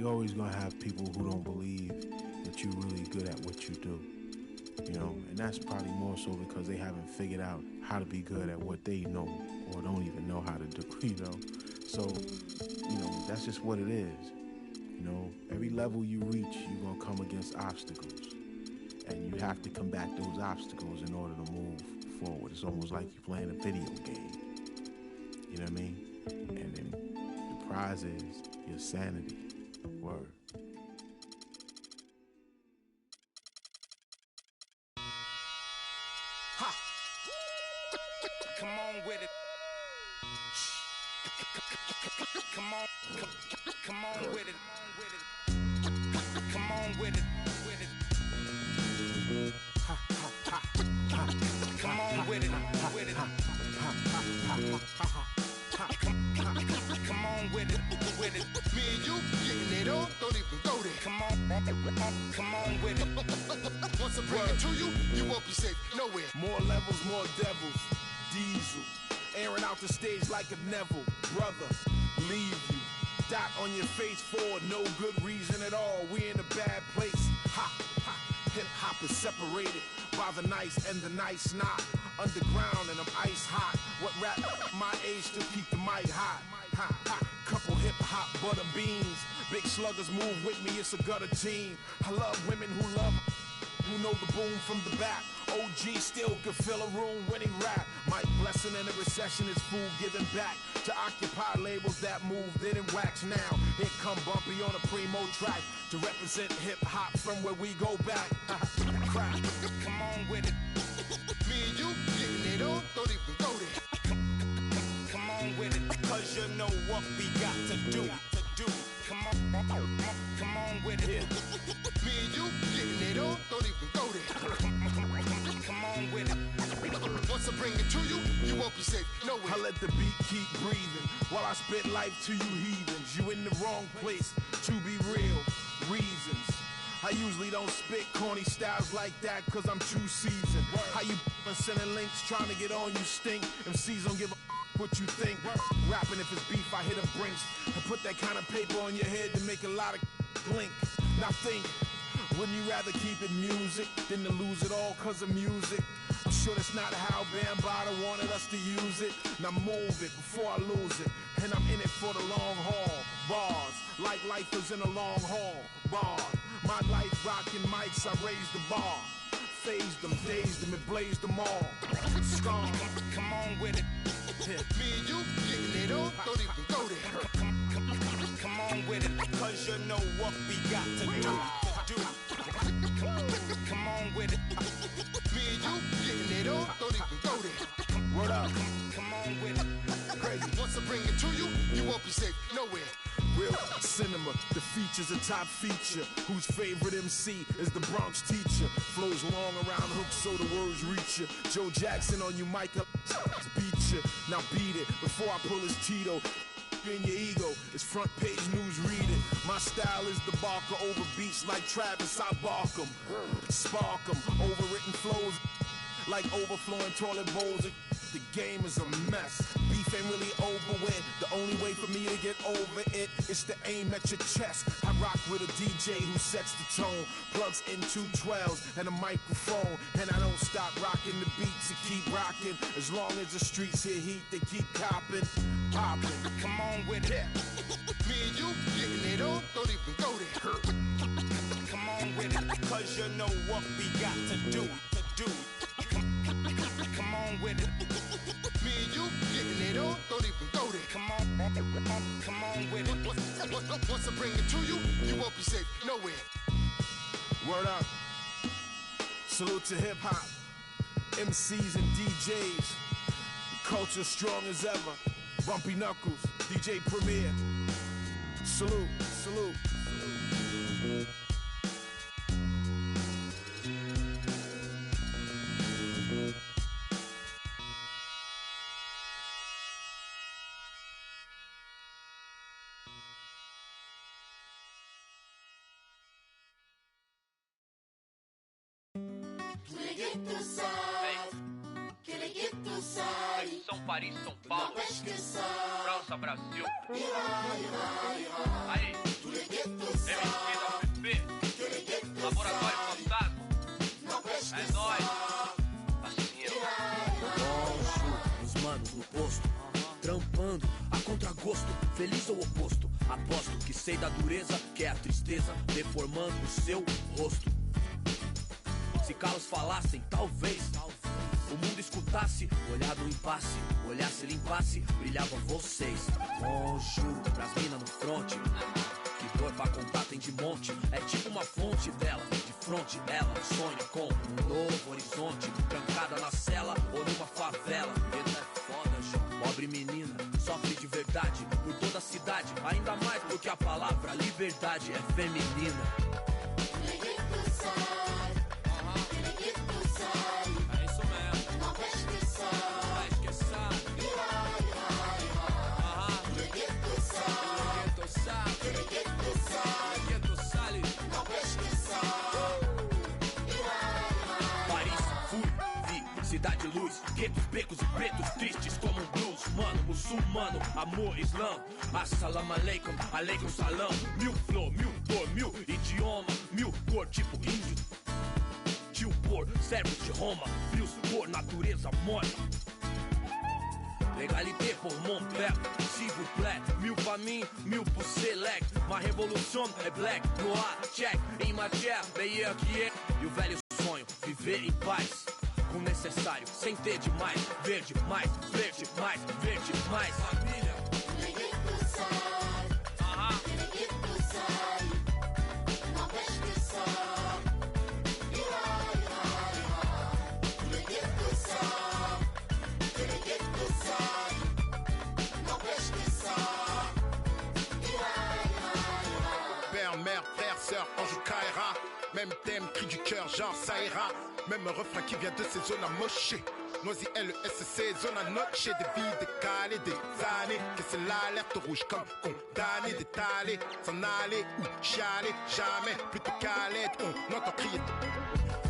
you're always gonna have people who don't believe that you're really good at what you do. You know, and that's probably more so because they haven't figured out how to be good at what they know or don't even know how to do, you know. So, you know, that's just what it is. You know, every level you reach, you're gonna come against obstacles. And you have to combat those obstacles in order to move forward. It's almost like you're playing a video game. You know what I mean? And then the prize is your sanity. Word. Ha! Come on with it. Come on with it. Come on with it. Ha ha ha ha. Come on with it. With it. Come on with it. With it. Me and you getting it on, don't even go there. Come on with it. Once I bring it to you, you won't be safe nowhere. More levels, more devils. Diesel, airing out the stage like a Neville. Brother, leave you. Dot on your face for no good reason at all. We in a bad place. Ha, ha. Hip hop is separated by the nice and the nice not. Underground and I'm ice hot. What rap my age to keep the mic hot? Ha, ha. Couple hip hop butter beans. Big sluggers move with me, it's a gutter team. I love women who know the boom from the back. OG still could fill a room when he rap. Mike Blessing in a recession is food giving back to occupy labels that move, didn't wax now. Here come Bumpy on a primo track to represent hip hop from where we go back. Crap. Come on with it. Me and you getting it on, don't even go there. Come on with it. Cause you know what we got to do. Come on with it. Yeah. Me and you getting it on, don't even go there. Come on with it. Once I bring it to you, you won't be safe nowhere. I let the beat keep breathing while I spit life to you heathens. You in the wrong place, to be real, reasons. I usually don't spit corny styles like that cause I'm too seasoned. How you sending links trying to get on you stink. MCs don't give a what you think. Rapping if it's beef I hit a brinks and put that kind of paper on your head to make a lot of blink. Now think, wouldn't you rather keep it music than to lose it all cause of music? I'm sure that's not how Bambaataa wanted us to use it. Now move it before I lose it. And I'm in it for the long haul. Bars, like lifers in a long haul. Bar, my life rocking mics, I raised the bar. Phased them, dazed them, and blazed them all. Scar, Come on with it. Me and you getting it on, don't even go there. Come on with it. cause you know what we got to do. Come on with it. Me and you getting it on, don't even go there. Word up. Come on with it. Crazy. Once I bring it to you, you won't be safe nowhere. Real cinema, the feature's a top feature. Whose favorite MC is the Bronx teacher? Flows long around hooks so the words reach you. Joe Jackson on you, Michael beat you. Now beat it before I pull his Tito. In your ego, it's front page news, read it. My style is the barker over beats like Travis, I bark 'em. Spark 'em, overwritten flows like overflowing toilet bowls. The game is a mess. Beef ain't really over with. The only way for me to get over it is to aim at your chest. I rock with a DJ who sets the tone, plugs in 212s and a microphone, and I don't stop rocking the beats and keep rocking. As long as the streets hear heat, they keep copping, popping. Come on with it. Me and you getting it on, don't even go there. Come on with it. Cause you know what we got to do. Come on with it. Me and you getting it on, don't even go there. Come on with it. Once I bring it to you, you won't be safe nowhere. Word up. Salute to hip hop, MCs and DJs. Culture strong as ever. Bumpy Knuckles, DJ Premier. Salute, salute. Can I get the side? Can I get the side? Boston, Paris, São Paulo, França, Brasil. Aí, MC da UFP, Laboratório Fantasma. É nóis. Os manos no posto, trampando a contragosto, feliz ou oposto. Aposto que sei da dureza, que é a tristeza deformando o seu rosto. Se calos falassem, talvez o mundo escutasse, olhar do impasse, olhasse, limpasse, brilhavam vocês. Juro, pras minas no fronte, que dor pra contar tem de monte. É tipo uma fonte dela, de fronte ela sonha com um novo horizonte. Trancada na cela ou numa favela. Vida é foda, João. Pobre menina, sofre de verdade por toda a cidade. Ainda mais porque a palavra liberdade é feminina. Cidade luz, guetos, becos e pretos tristes como um blues. Mano, muçulmano, amor, islã. Assalamu alaikum, alaikum salam. Mil flor, mil dor, mil idioma, mil cor, tipo índio. Tio por, servos de Roma, frios por natureza morta. Legalité pour mon père, s'il vous plaît. Mil pra mim, mil pro select. Ma revolução é black, noir, check. Em matière, meilleur que é. E o velho sonho, viver em paz. O necessário, sem ter demais. Verde, mais verde, mais verde, mais família. Père, mère, frère, sœur, ange caïra. Même thème, cri du cœur, genre ça ira. Même refrain qui vient de ces zones amochées. Noisy LSC, zone à noche. Des vies décalées, des années. Que c'est l'alerte rouge comme condamné. D'étaler, s'en aller ou chialer. Jamais, plutôt qu'à l'aide, on entend crier.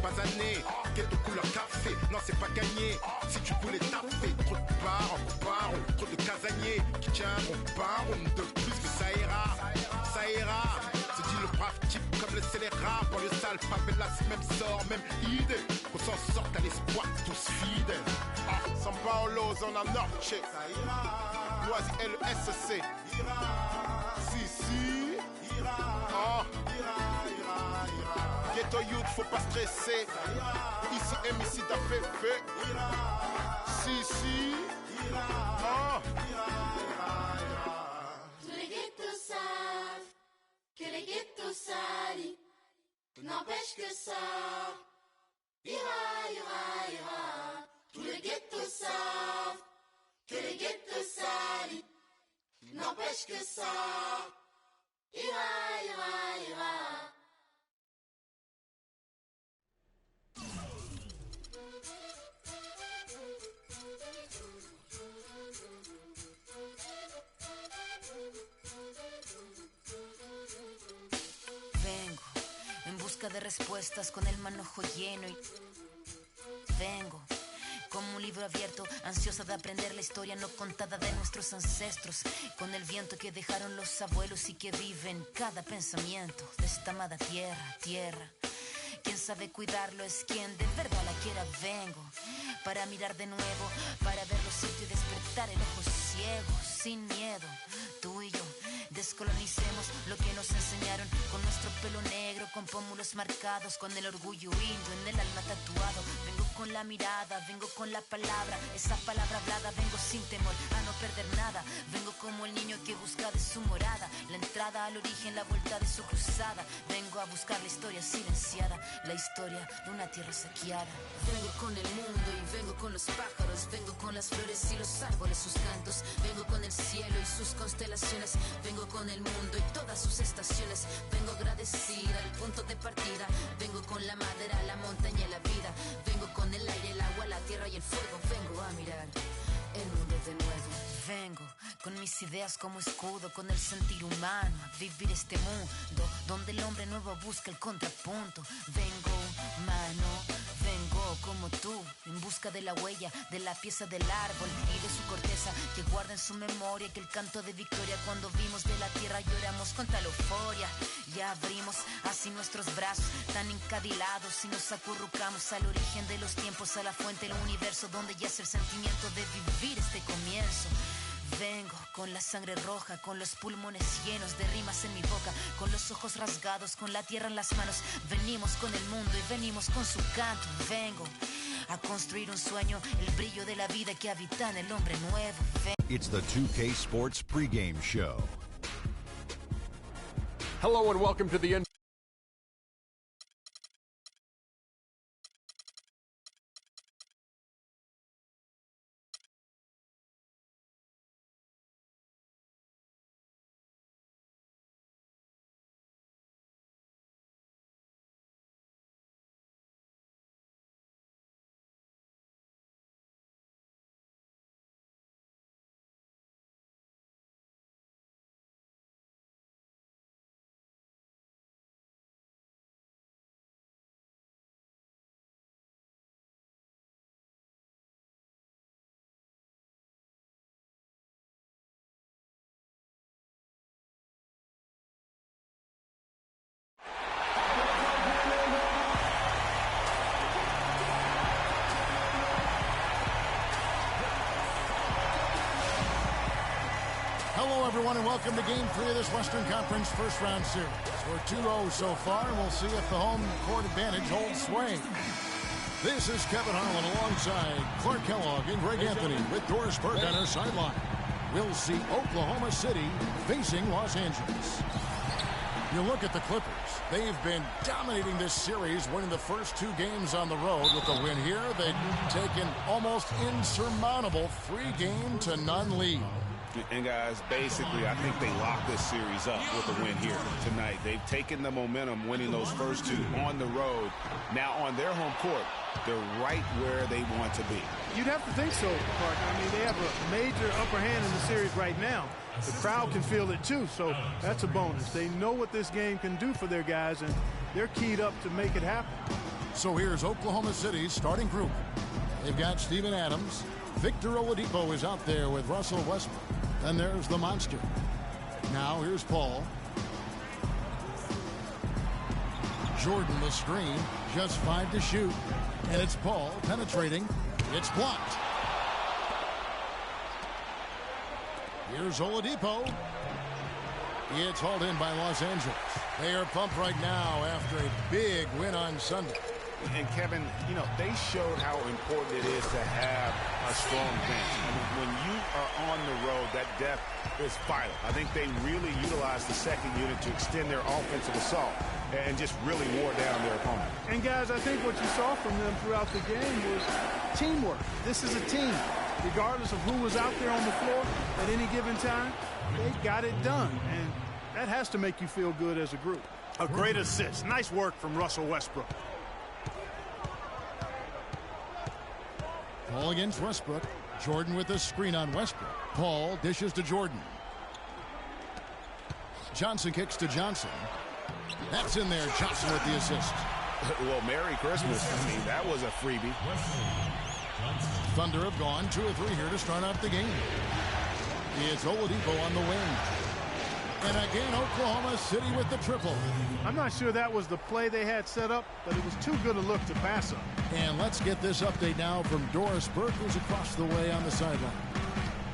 Pas années, ghetto couleur café. Non, c'est pas gagné. Si tu voulais taper, trop de barons, trop de casaniers qui tiendront pas rond de plus que ça ira. Ça ira. Se dit le brave type comme le scélérat. Pour le sale, favelas, même sort, même idée. Qu'on s'en sorte à l'espoir, tous fidèles. Ah, São Paulo, zona norte. Noisy LSC. Si. Oh. Ghetto youth, faut pas stresser. Ici, MC d'AFF. Si. Oh. Tous les ghettos savent que les ghettos salient. N'empêche que ça ira. Tous les ghettos savent que les ghettos salient. N'empêche que ça ira. De respuestas con el manojo lleno y vengo como un libro abierto, ansiosa de aprender la historia no contada de nuestros ancestros, con el viento que dejaron los abuelos y que vive en cada pensamiento de esta amada tierra. Quien sabe cuidarlo es quien de verdad la quiera. Vengo para mirar de nuevo, para ver los sitios y despertar el ojo ciego, sin miedo, tú y yo. Descolonicemos lo que nos enseñaron con nuestro pelo negro, con pómulos marcados, con el orgullo indio en el alma tatuado. Vengo con la mirada, vengo con la palabra, esa palabra hablada. Vengo sin temor a no perder nada. Vengo como el niño que busca de su morada la entrada al origen, la vuelta de su cruzada. Vengo a buscar la historia silenciada, la historia de una tierra saqueada. Vengo con el mundo y vengo con los pájaros. Vengo con las flores y los árboles, sus cantos. Vengo con el cielo y sus constelaciones. Vengo con el mundo y todas sus estaciones. Vengo agradecida al punto de partida. Vengo con la madera, la montaña y la vida. Vengo con el aire, el agua, la tierra y el fuego. Vengo a mirar el mundo de nuevo. Vengo con mis ideas como escudo, con el sentir humano, a vivir este mundo donde el hombre nuevo busca el contrapunto. Vengo, mano, vengo como tú, en busca busca de la huella, de la pieza del árbol y de su corteza, que guarda en su memoria que el canto de victoria cuando vimos de la tierra lloramos con tal euforia. Ya abrimos así nuestros brazos tan encadilados y nos acurrucamos al origen de los tiempos, a la fuente del universo donde yace el sentimiento de vivir este comienzo. Vengo con la sangre roja, con los pulmones llenos de rimas en mi boca, con los ojos rasgados, con la tierra en las manos. Venimos con el mundo y venimos con su canto. Vengo a construir un sueño, el brillo de la vida que habita en el hombre nuevo. It's the 2K Sports pregame show. Hello and welcome to the Hello, everyone, and welcome to Game 3 of this Western Conference first-round series. We're 2-0 so far, and we'll see if the home court advantage holds sway. This is Kevin Harlan alongside Clark Kellogg and Greg Anthony with Doris Burke on our sideline. We'll see Oklahoma City facing Los Angeles. You look at the Clippers. They've been dominating this series, winning the first 2 games on the road. With the win here, they've taken almost insurmountable 3-0 lead. And guys, basically, I think they locked this series up with a win here tonight. They've taken the momentum, winning those first 2 on the road. Now on their home court, they're right where they want to be. You'd have to think so, Clark. I mean, they have a major upper hand in the series right now. The crowd can feel it too, so that's a bonus. They know what this game can do for their guys, and they're keyed up to make it happen. So here's Oklahoma City's starting group. They've got Steven Adams. Victor Oladipo is out there with Russell Westbrook. And there's the monster. Now here's Paul. Jordan the screen. Just 5 to shoot. And it's Paul penetrating. It's blocked. Here's Oladipo. It's hauled in by Los Angeles. They are pumped right now after a big win on Sunday. And Kevin, you know, they showed how important it is to have a strong bench. I mean, when you are on the road, that depth is vital. I think they really utilized the second unit to extend their offensive assault and just really wore down their opponent. And guys, I think what you saw from them throughout the game was teamwork. This is a team. Regardless of who was out there on the floor at any given time, they got it done. And that has to make you feel good as a group. A great assist. Nice work from Russell Westbrook. Paul against Westbrook. Jordan with a screen on Westbrook. Paul dishes to Jordan. Johnson kicks to Johnson. That's in there. Johnson with the assist. Well, Merry Christmas. I mean, that was a freebie. Thunder have gone 2 or 3 here to start out the game. It's Oladipo on the wing. And again, Oklahoma City with the triple. I'm not sure that was the play they had set up, but it was too good a look to pass up. And let's get this update now from Doris Burke, who's across the way on the sideline.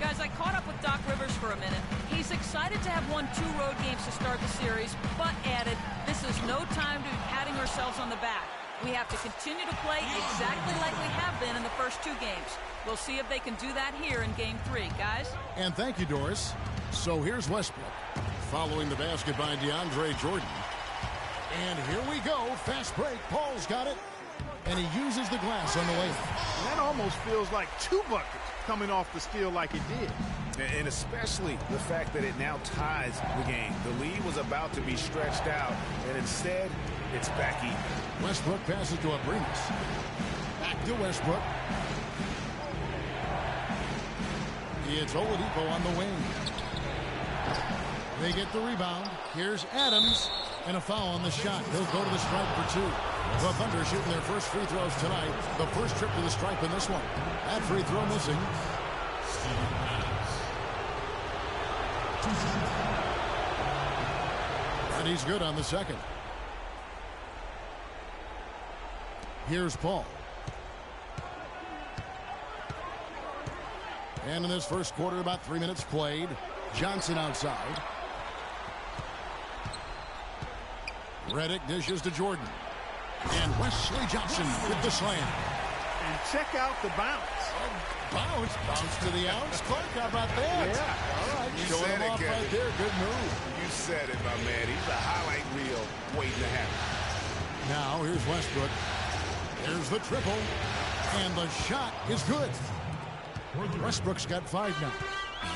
Guys, I caught up with Doc Rivers for a minute. He's excited to have won 2 road games to start the series, but added, this is no time to be patting ourselves on the back. We have to continue to play exactly like we have been in the first 2 games. We'll see if they can do that here in Game 3, guys. And thank you, Doris. So here's Westbrook. Following the basket by DeAndre Jordan. And here we go. Fast break. Paul's got it. And he uses the glass on the way. And that almost feels like 2 buckets coming off the steal like it did. And especially the fact that it now ties the game. The lead was about to be stretched out, and instead, it's back even. Westbrook passes to Abrinas. Back to Westbrook. It's Oladipo on the wing. They get the rebound. Here's Adams. And a foul on the shot. He'll go to the stripe for 2. The Thunder shooting their first free throws tonight. The first trip to the stripe in this one. That free throw missing. And he's good on the second. Here's Paul. And in this first quarter, about 3 minutes played. Johnson outside. Redick dishes to Jordan. And Wesley Johnson with the slam. And check out the bounce. Bounce to the ounce. Clark, how about that? Yeah. All right, you showing said him it, off Kevin. right there. Good move. You said it, my man. He's a highlight reel waiting to happen. Now here's Westbrook. There's the triple. And the shot is good. Westbrook's got 5 now.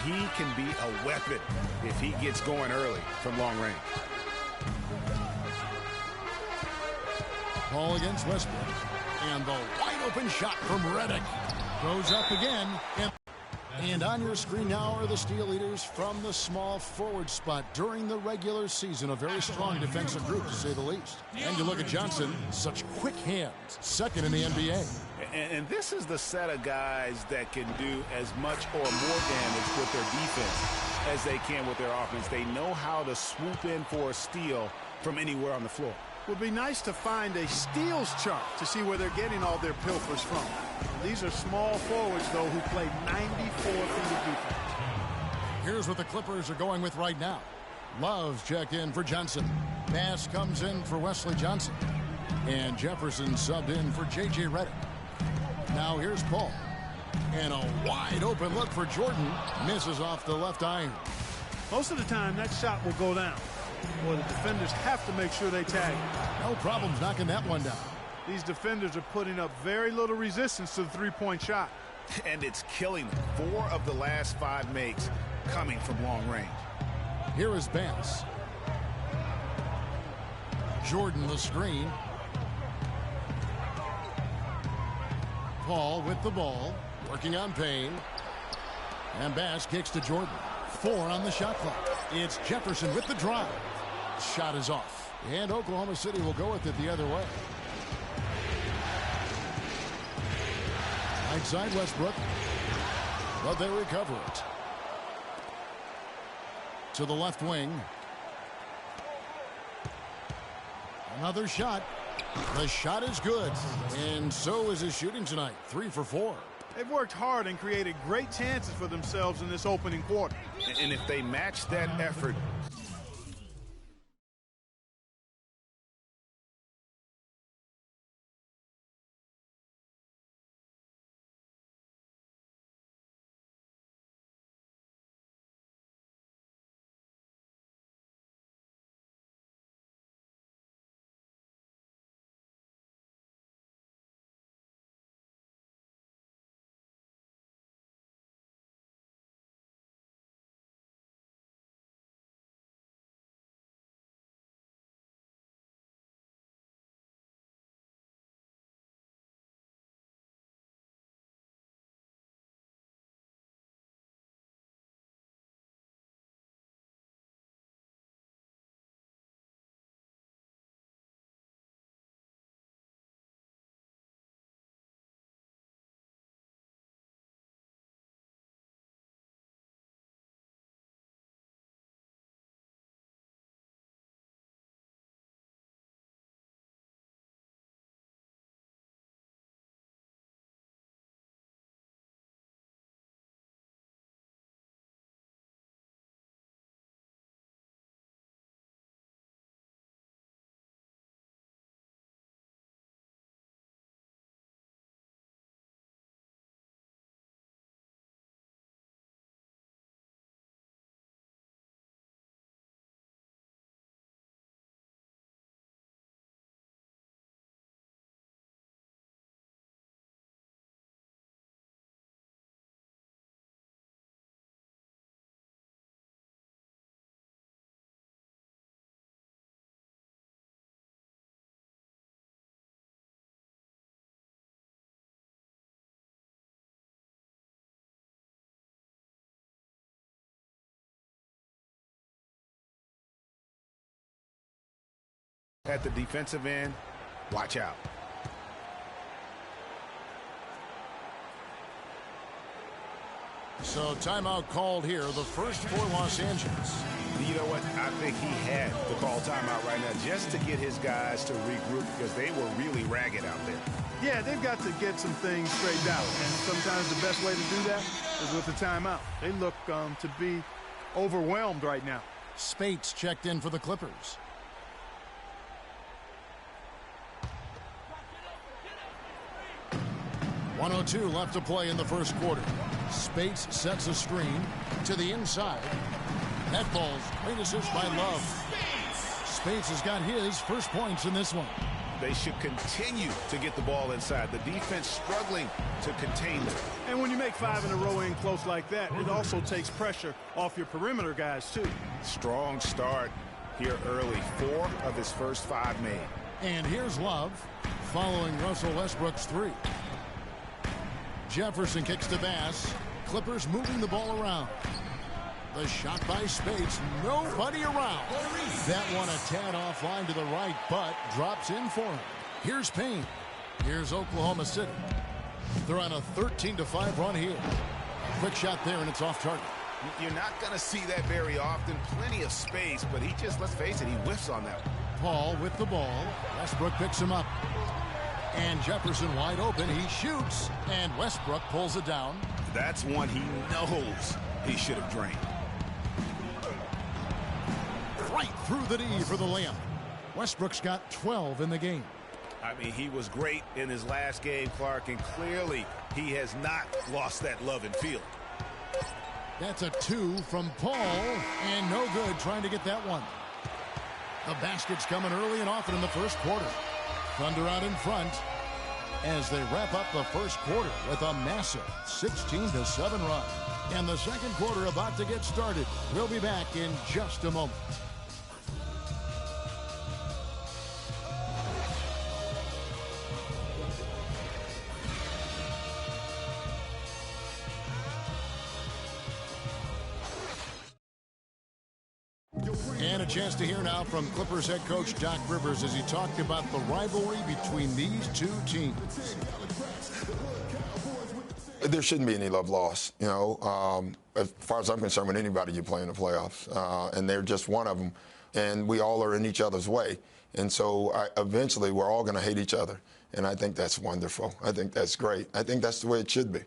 He can be a weapon if he gets going early from long range. Ball against Westbrook. And the wide open shot from Redick. Goes up again. And on your screen now are the Steel Eaters from the small forward spot. During the regular season, a very strong defensive group, to say the least. And you look at Johnson, such quick hands. Second in the NBA. And this is the set of guys that can do as much or more damage with their defense as they can with their offense. They know how to swoop in for a steal from anywhere on the floor. Would be nice to find a steals chart to see where they're getting all their pilfers from. These are small forwards, though, who play 94 feet of defense. Here's what the Clippers are going with right now. Love's checked in for Johnson. Pass comes in for Wesley Johnson. And Jefferson subbed in for J.J. Redick. Now here's Paul. And a wide open look for Jordan. Misses off the left iron. Most of the time, that shot will go down. Boy, the defenders have to make sure they tag it. No problems knocking that one down. These defenders are putting up very little resistance to the three-point shot. And it's killing them. 4 of the last 5 makes coming from long range. Here is Bass. Jordan the screen. Paul with the ball. Working on Payne. And Bass kicks to Jordan. 4 on the shot clock. It's Jefferson with the drive. Shot is off. And Oklahoma City will go with it the other way. Right side Westbrook. But they recover it. To the left wing. Another shot. The shot is good. And so is his shooting tonight. 3 for 4. They've worked hard and created great chances for themselves in this opening quarter. And if they match that effort, at the defensive end, Watch out. So timeout called here, the first for Los Angeles. You know what? I think he had to call timeout right now just to get his guys to regroup because they were really ragged out there. Yeah, they've got to get some things straightened out, and sometimes the best way to do that is with the timeout. They look to be overwhelmed right now. Spates checked in for the Clippers. .102 left to play in the first quarter. Spates sets a screen to the inside. That ball's great assist by Love. Spates has got his first points in this one. They should continue to get the ball inside. The defense struggling to contain them. And when you make 5 in a row in close like that, it also takes pressure off your perimeter guys, too. Strong start here early. 4 of his first 5 made. And here's Love following Russell Westbrook's 3. Jefferson kicks to Bass. Clippers moving the ball around. The shot by Spates. Nobody around. That one a tad offline to the right, but drops in for him. Here's Payne. Here's Oklahoma City. They're on a 13-5 run here. Quick shot there, and it's off target. You're not going to see that very often. Plenty of space, but he just, let's face it, he whiffs on that one. Paul with the ball. Westbrook picks him up. And Jefferson wide open. He shoots, and Westbrook pulls it down. That's one he knows he should have drained. Right through the D for the layup. Westbrook's got 12 in the game. I mean, he was great in his last game, Clark, and clearly he has not lost that love and feel. That's a 2 from Paul, and no good trying to get that one. The basket's coming early and often in the first quarter. Thunder out in front as they wrap up the first quarter with a massive 16-7 run. And the second quarter about to get started. We'll be back in just a moment. And a chance to hear now from Clippers head coach Doc Rivers as he talked about the rivalry between these two teams. There shouldn't be any love lost, you know. As far as I'm concerned, with anybody you play in the playoffs, and they're just one of them, and we all are in each other's way. And so eventually we're all going to hate each other, and I think that's wonderful. I think that's great. I think that's the way it should be.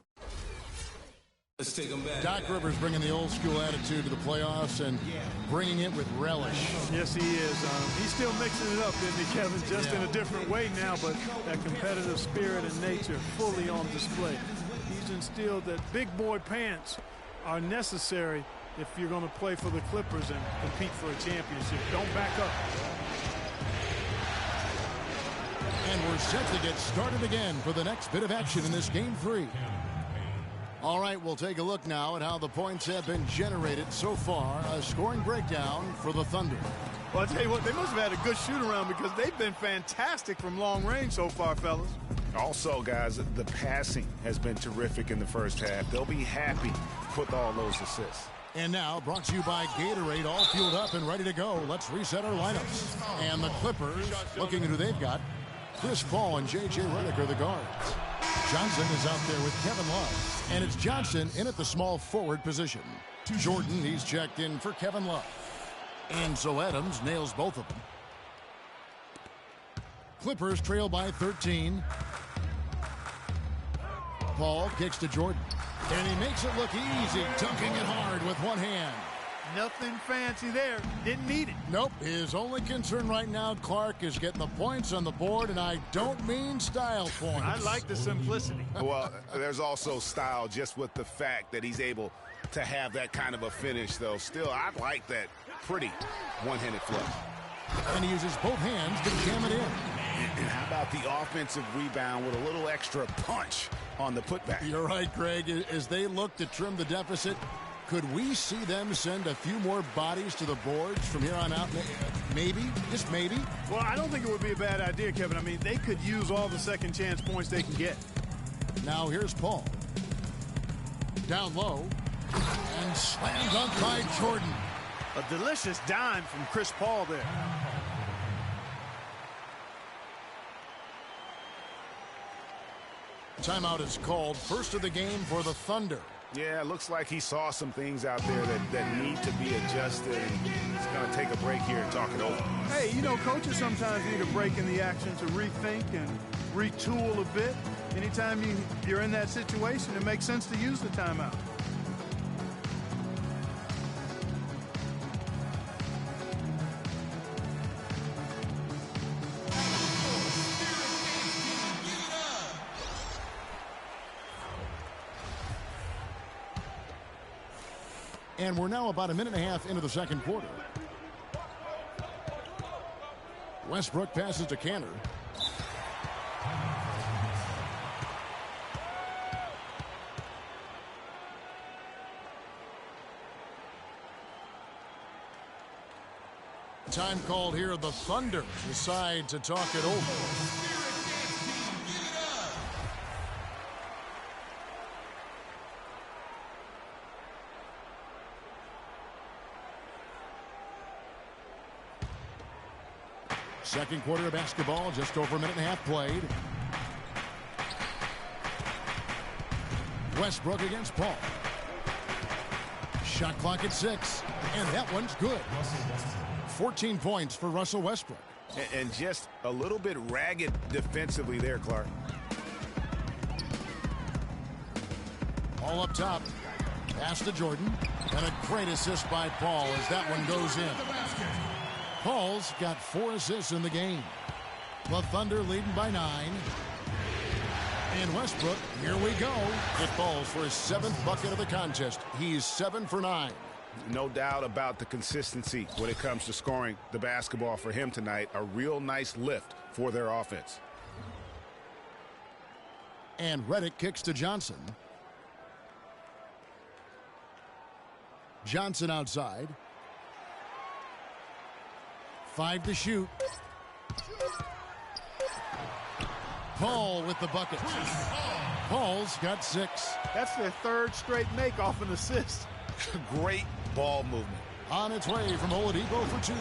Let's take them back. Doc Rivers bringing the old school attitude to the playoffs and bringing it with relish. Yes, he is. He's still mixing it up, isn't he, Kevin? Just in a different way now, but that competitive spirit and nature fully on display. He's instilled that big boy pants are necessary if you're going to play for the Clippers and compete for a championship. Don't back up. And we're set to get started again for the next bit of action in this Game 3. All right, we'll take a look now at how the points have been generated so far. A scoring breakdown for the Thunder. Well, I'll tell you what, they must have had a good shoot-around because they've been fantastic from long range so far, fellas. Also, guys, the passing has been terrific in the first half. They'll be happy with all those assists. And now, brought to you by Gatorade, all fueled up and ready to go. Let's reset our lineups. And the Clippers, looking at who they've got, Chris Paul and J.J. Redick are the guards. Johnson is out there with Kevin Love. And it's Johnson in at the small forward position. Jordan, he's checked in for Kevin Love. And so Adams nails both of them. Clippers trail by 13. Paul kicks to Jordan. And he makes it look easy, dunking it hard with one hand. Nothing fancy there. Didn't need it. Nope. His only concern right now, Clark, is getting the points on the board, and I don't mean style points. I like the simplicity. Well, there's also style just with the fact that he's able to have that kind of a finish, though. Still, I like that pretty one-handed flush. And he uses both hands to jam it in. And how about the offensive rebound with a little extra punch on the putback? You're right, Greg. As they look to trim the deficit, could we see them send a few more bodies to the boards from here on out? Maybe, just maybe. Well, I don't think it would be a bad idea, Kevin. I mean, they could use all the second chance points they can get. Now here's Paul. Down low. And slam dunk by Jordan. A delicious dime from Chris Paul there. Timeout is called. First of the game for the Thunder. Yeah, it looks like he saw some things out there that need to be adjusted. And he's going to take a break here and talk it over. Hey, you know, coaches sometimes need a break in the action to rethink and retool a bit. Anytime you're in that situation, it makes sense to use the timeout. And we're now about a minute and a half into the second quarter. Westbrook passes to Cantor. Time called here. The Thunder decide to talk it over. Second quarter of basketball, just over a minute and a half played. Westbrook against Paul. Shot clock at 6, and that one's good. 14 points for Russell Westbrook. And just a little bit ragged defensively there, Clark. All up top. Pass to Jordan. And a great assist by Paul as that one goes in. Paul's got 4 assists in the game. The Thunder leading by 9. And Westbrook, here we go. It falls for his 7th bucket of the contest. He's 7 for 9. No doubt about the consistency when it comes to scoring the basketball for him tonight. A real nice lift for their offense. And Redick kicks to Johnson. Johnson outside. 5 to shoot. Paul with the bucket. Paul's got 6. That's their 3rd straight make off an assist. Great ball movement. On its way from Oladipo for 2.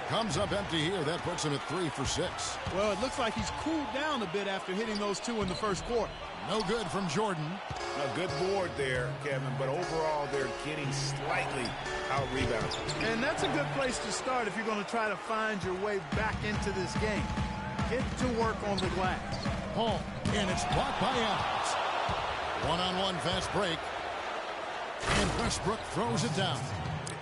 Comes up empty here. That puts him at 3 for 6. Well, it looks like he's cooled down a bit after hitting those 2 in the first quarter. No good from Jordan. A good board there, Kevin, but overall they're getting slightly out-rebounded. And that's a good place to start if you're going to try to find your way back into this game. Get to work on the glass. Paul, and it's blocked by Adams. One-on-one fast break. And Westbrook throws it down.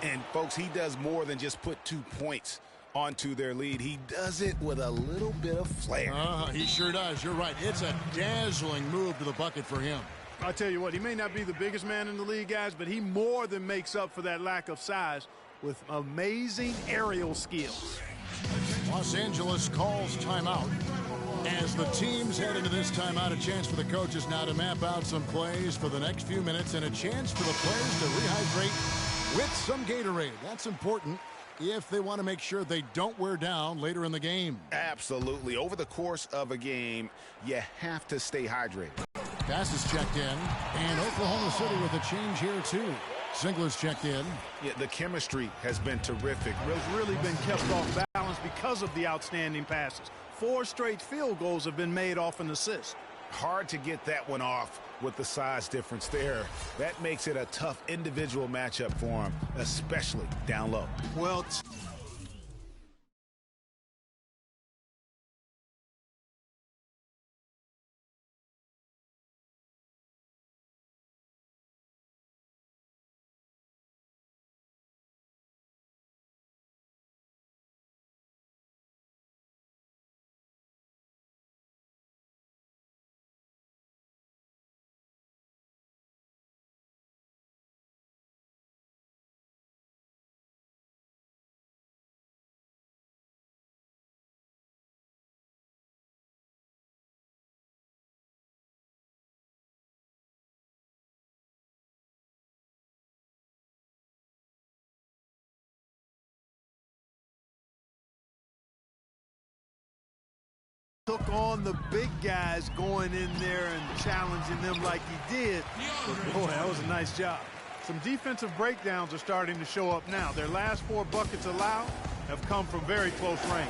And, folks, he does more than just put 2 points onto their lead. He does it with a little bit of flair. He sure does. You're right. It's a dazzling move to the bucket for him. I'll tell you what, he may not be the biggest man in the league, guys, but he more than makes up for that lack of size with amazing aerial skills. Los Angeles calls timeout. As the teams head into this timeout, a chance for the coaches now to map out some plays for the next few minutes and a chance for the players to rehydrate with some Gatorade. That's important if they want to make sure they don't wear down later in the game. Absolutely. Over the course of a game, you have to stay hydrated. Pass is checked in, and Oklahoma City with a change here, too. Singler's checked in. Yeah, the chemistry has been terrific. Has really been kept off balance because of the outstanding passes. 4 straight field goals have been made off an assist. Hard to get that one off with the size difference there. That makes it a tough individual matchup for him, especially down low. Well, took on the big guys going in there and challenging them like he did. But boy, that was a nice job. Some defensive breakdowns are starting to show up now. Their last 4 buckets allowed have come from very close range.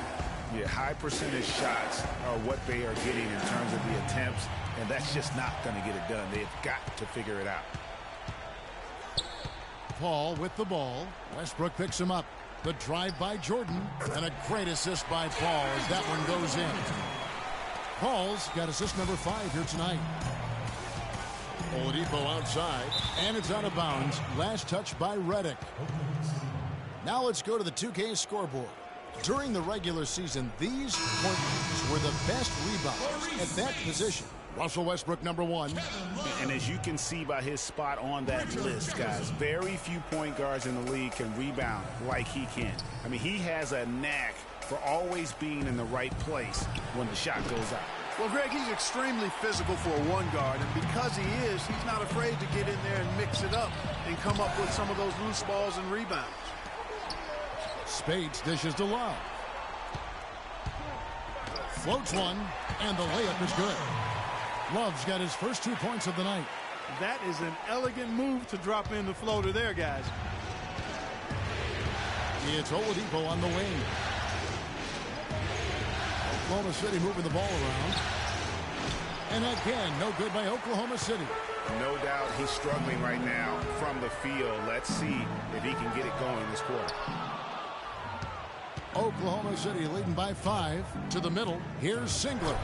Yeah, high percentage shots are what they are getting in terms of the attempts and that's just not going to get it done. They've got to figure it out. Paul with the ball. Westbrook picks him up. The drive by Jordan, and a great assist by Paul as that one goes in. Paul's got assist number 5 here tonight. Oladipo outside, and it's out of bounds. Last touch by Redick. Now let's go to the 2K scoreboard. During the regular season, these point guards were the best rebounders at that position. Russell Westbrook, number 1. And as you can see by his spot on that list, guys, very few point guards in the league can rebound like he can. I mean, he has a knack for always being in the right place when the shot goes out. Well, Greg, he's extremely physical for a one guard, and because he is, he's not afraid to get in there and mix it up and come up with some of those loose balls and rebounds. Spades dishes to Love. Floats one, and the layup is good. Love's got his first 2 points of the night. That is an elegant move to drop in the floater there, guys. It's Oladipo on the wing. Oklahoma City moving the ball around. And again, no good by Oklahoma City. No doubt he's struggling right now from the field. Let's see if he can get it going this quarter. Oklahoma City leading by 5 to the middle. Here's Singler.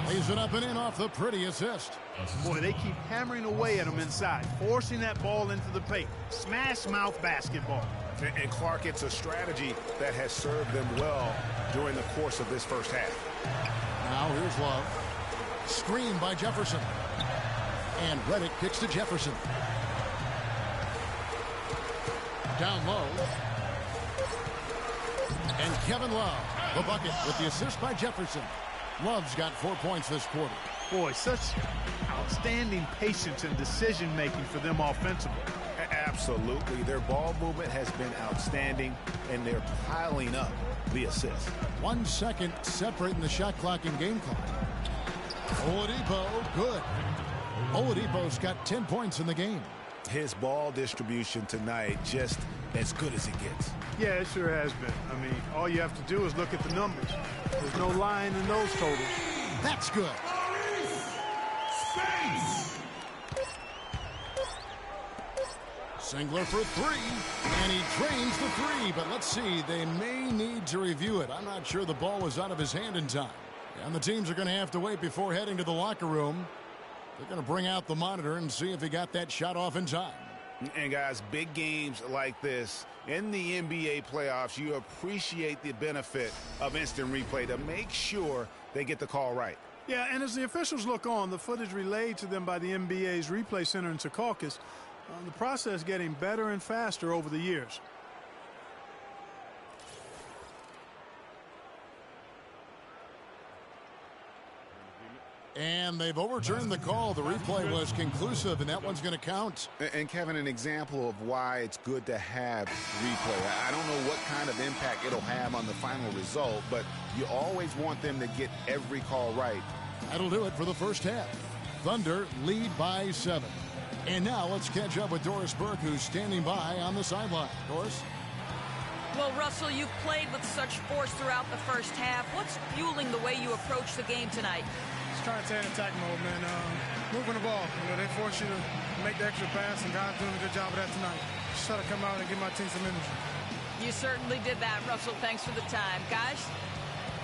Lays it up and in off the pretty assist. Boy, they keep hammering away at him inside, forcing that ball into the paint. Smash mouth basketball. And Clark, it's a strategy that has served them well during the course of this first half. Now here's Love. Screen by Jefferson. And Redick kicks to Jefferson. Down low. And Kevin Love, the bucket with the assist by Jefferson. Love's got 4 points this quarter. Boy, such outstanding patience and decision-making for them offensively. Absolutely. Their ball movement has been outstanding, and they're piling up the assists. 1 second separating the shot clock and game clock. Oladipo, good. Oladipo's got 10 points in the game. His ball distribution tonight just as good as it gets. Yeah, it sure has been. I mean, all you have to do is look at the numbers. There's no lying in those totals. That's good. Singler for 3, and he drains the 3, but let's see, they may need to review it. I'm not sure the ball was out of his hand in time. And the teams are going to have to wait before heading to the locker room. They're going to bring out the monitor and see if he got that shot off in time. And guys, big games like this in the NBA playoffs, you appreciate the benefit of instant replay to make sure they get the call right. Yeah, and as the officials look on, the footage relayed to them by the NBA's replay center in Secaucus, the process getting better and faster over the years. And they've overturned the call. The replay was conclusive, and that one's going to count. And Kevin, an example of why it's good to have replay. I don't know what kind of impact it'll have on the final result, but you always want them to get every call right. That'll do it for the first half. Thunder lead by 7. And now let's catch up with Doris Burke, who's standing by on the sideline. Doris? Well, Russell, you've played with such force throughout the first half. What's fueling the way you approach the game tonight? Just trying to stay in attack mode, man. Moving the ball. You know, they force you to make the extra pass, and God's doing a good job of that tonight. Just try to come out and give my team some energy. You certainly did that, Russell. Thanks for the time. Guys?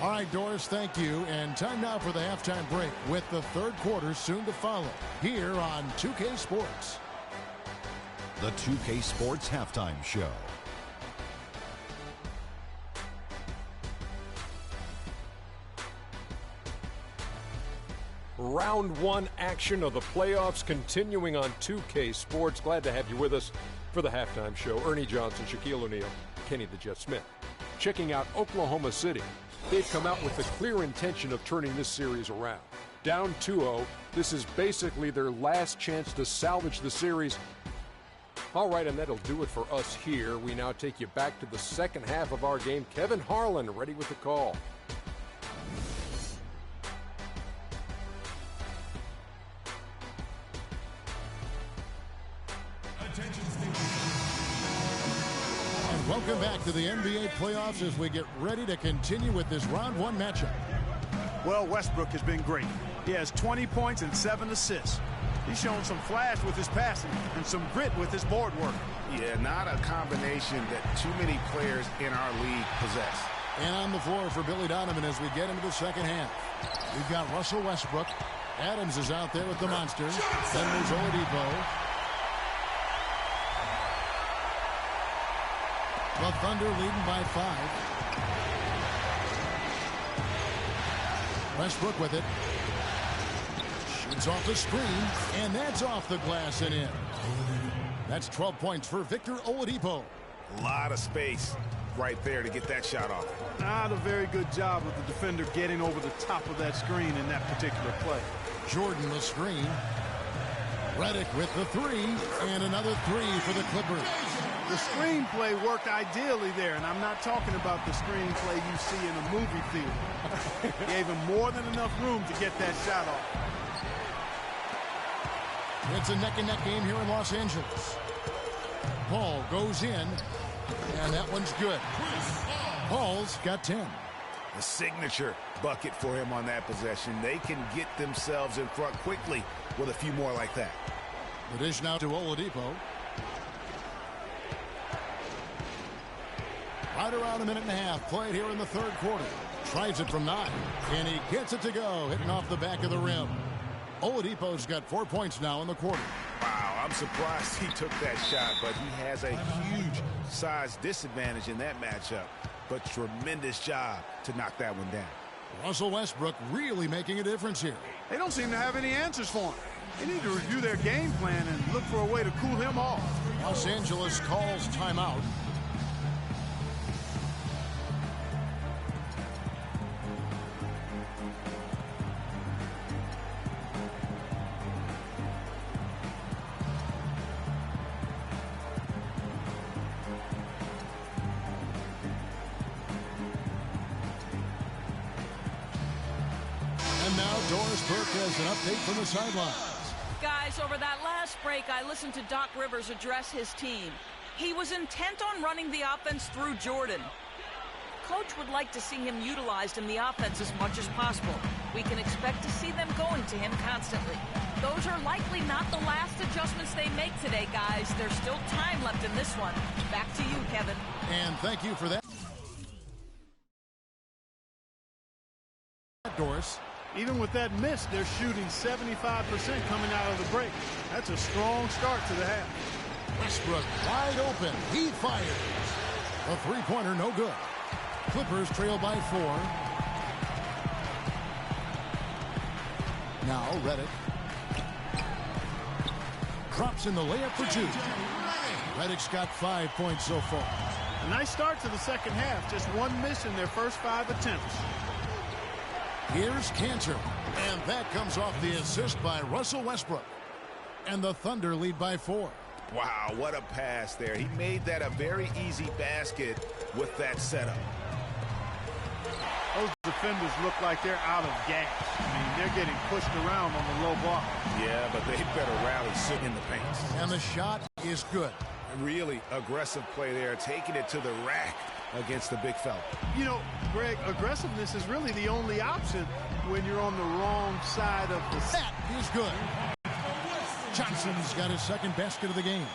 All right, Doris, thank you. And time now for the halftime break with the third quarter soon to follow here on 2K Sports. The 2K Sports Halftime Show. Round 1 action of the playoffs continuing on 2K Sports. Glad to have you with us for the halftime show. Ernie Johnson, Shaquille O'Neal, Kenny the Jet Smith. Checking out Oklahoma City. They've come out with the clear intention of turning this series around. Down 2-0, this is basically their last chance to salvage the series. All right, and that'll do it for us here. We now take you back to the second half of our game. Kevin Harlan ready with the call. Welcome back to the NBA playoffs as we get ready to continue with this round 1 matchup. Well, Westbrook has been great. He has 20 points and 7 assists. He's shown some flash with his passing and some grit with his board work. Yeah, not a combination that too many players in our league possess. And on the floor for Billy Donovan as we get into the second half. We've got Russell Westbrook. Adams is out there with the monster. Then there's Oladipo. The Thunder leading by 5. Westbrook with it. Shoots off the screen, and that's off the glass and in. That's 12 points for Victor Oladipo. A lot of space right there to get that shot off. Not a very good job of the defender getting over the top of that screen in that particular play. Jordan the screen. Redick with the 3, and another 3 for the Clippers. The screenplay worked ideally there, and I'm not talking about the screenplay you see in a movie theater. Gave him more than enough room to get that shot off. It's a neck-and-neck game here in Los Angeles. Paul goes in, and that one's good. Paul's got 10. The signature bucket for him on that possession. They can get themselves in front quickly with a few more like that. The dish now to Oladipo. Right around a minute and a half played here in the third quarter. Tries it from 9, and he gets it to go, hitting off the back of the rim. Oladipo's got 4 points now in the quarter. Wow, I'm surprised he took that shot, but he has a huge size disadvantage in that matchup. But tremendous job to knock that one down. Russell Westbrook really making a difference here. They don't seem to have any answers for him. They need to review their game plan and look for a way to cool him off. Los Angeles calls timeout. Has an update from the sidelines. Guys, over that last break, I listened to Doc Rivers address his team. He was intent on running the offense through Jordan. Coach would like to see him utilized in the offense as much as possible. We can expect to see them going to him constantly. Those are likely not the last adjustments they make today, guys. There's still time left in this one. Back to you, Kevin. And thank you for that, Doris. Even with that miss, they're shooting 75% coming out of the break. That's a strong start to the half. Westbrook wide open. He fires. A three-pointer, no good. Clippers trail by 4. Now Redick. Drops in the layup for 2. Redick's got 5 points so far. A nice start to the second half. Just one miss in their first 5 attempts. Here's Cantor, and that comes off the assist by Russell Westbrook. And the Thunder lead by 4. Wow, what a pass there. He made that a very easy basket with that setup. Those defenders look like they're out of gas. I mean, they're getting pushed around on the low block. Yeah, but they better rally in the paint. And the shot is good. Really aggressive play there, taking it to the rack against the big fella. You know, Greg, aggressiveness is really the only option when you're on the wrong side of the set. That is good. Johnson's got his second basket of the game.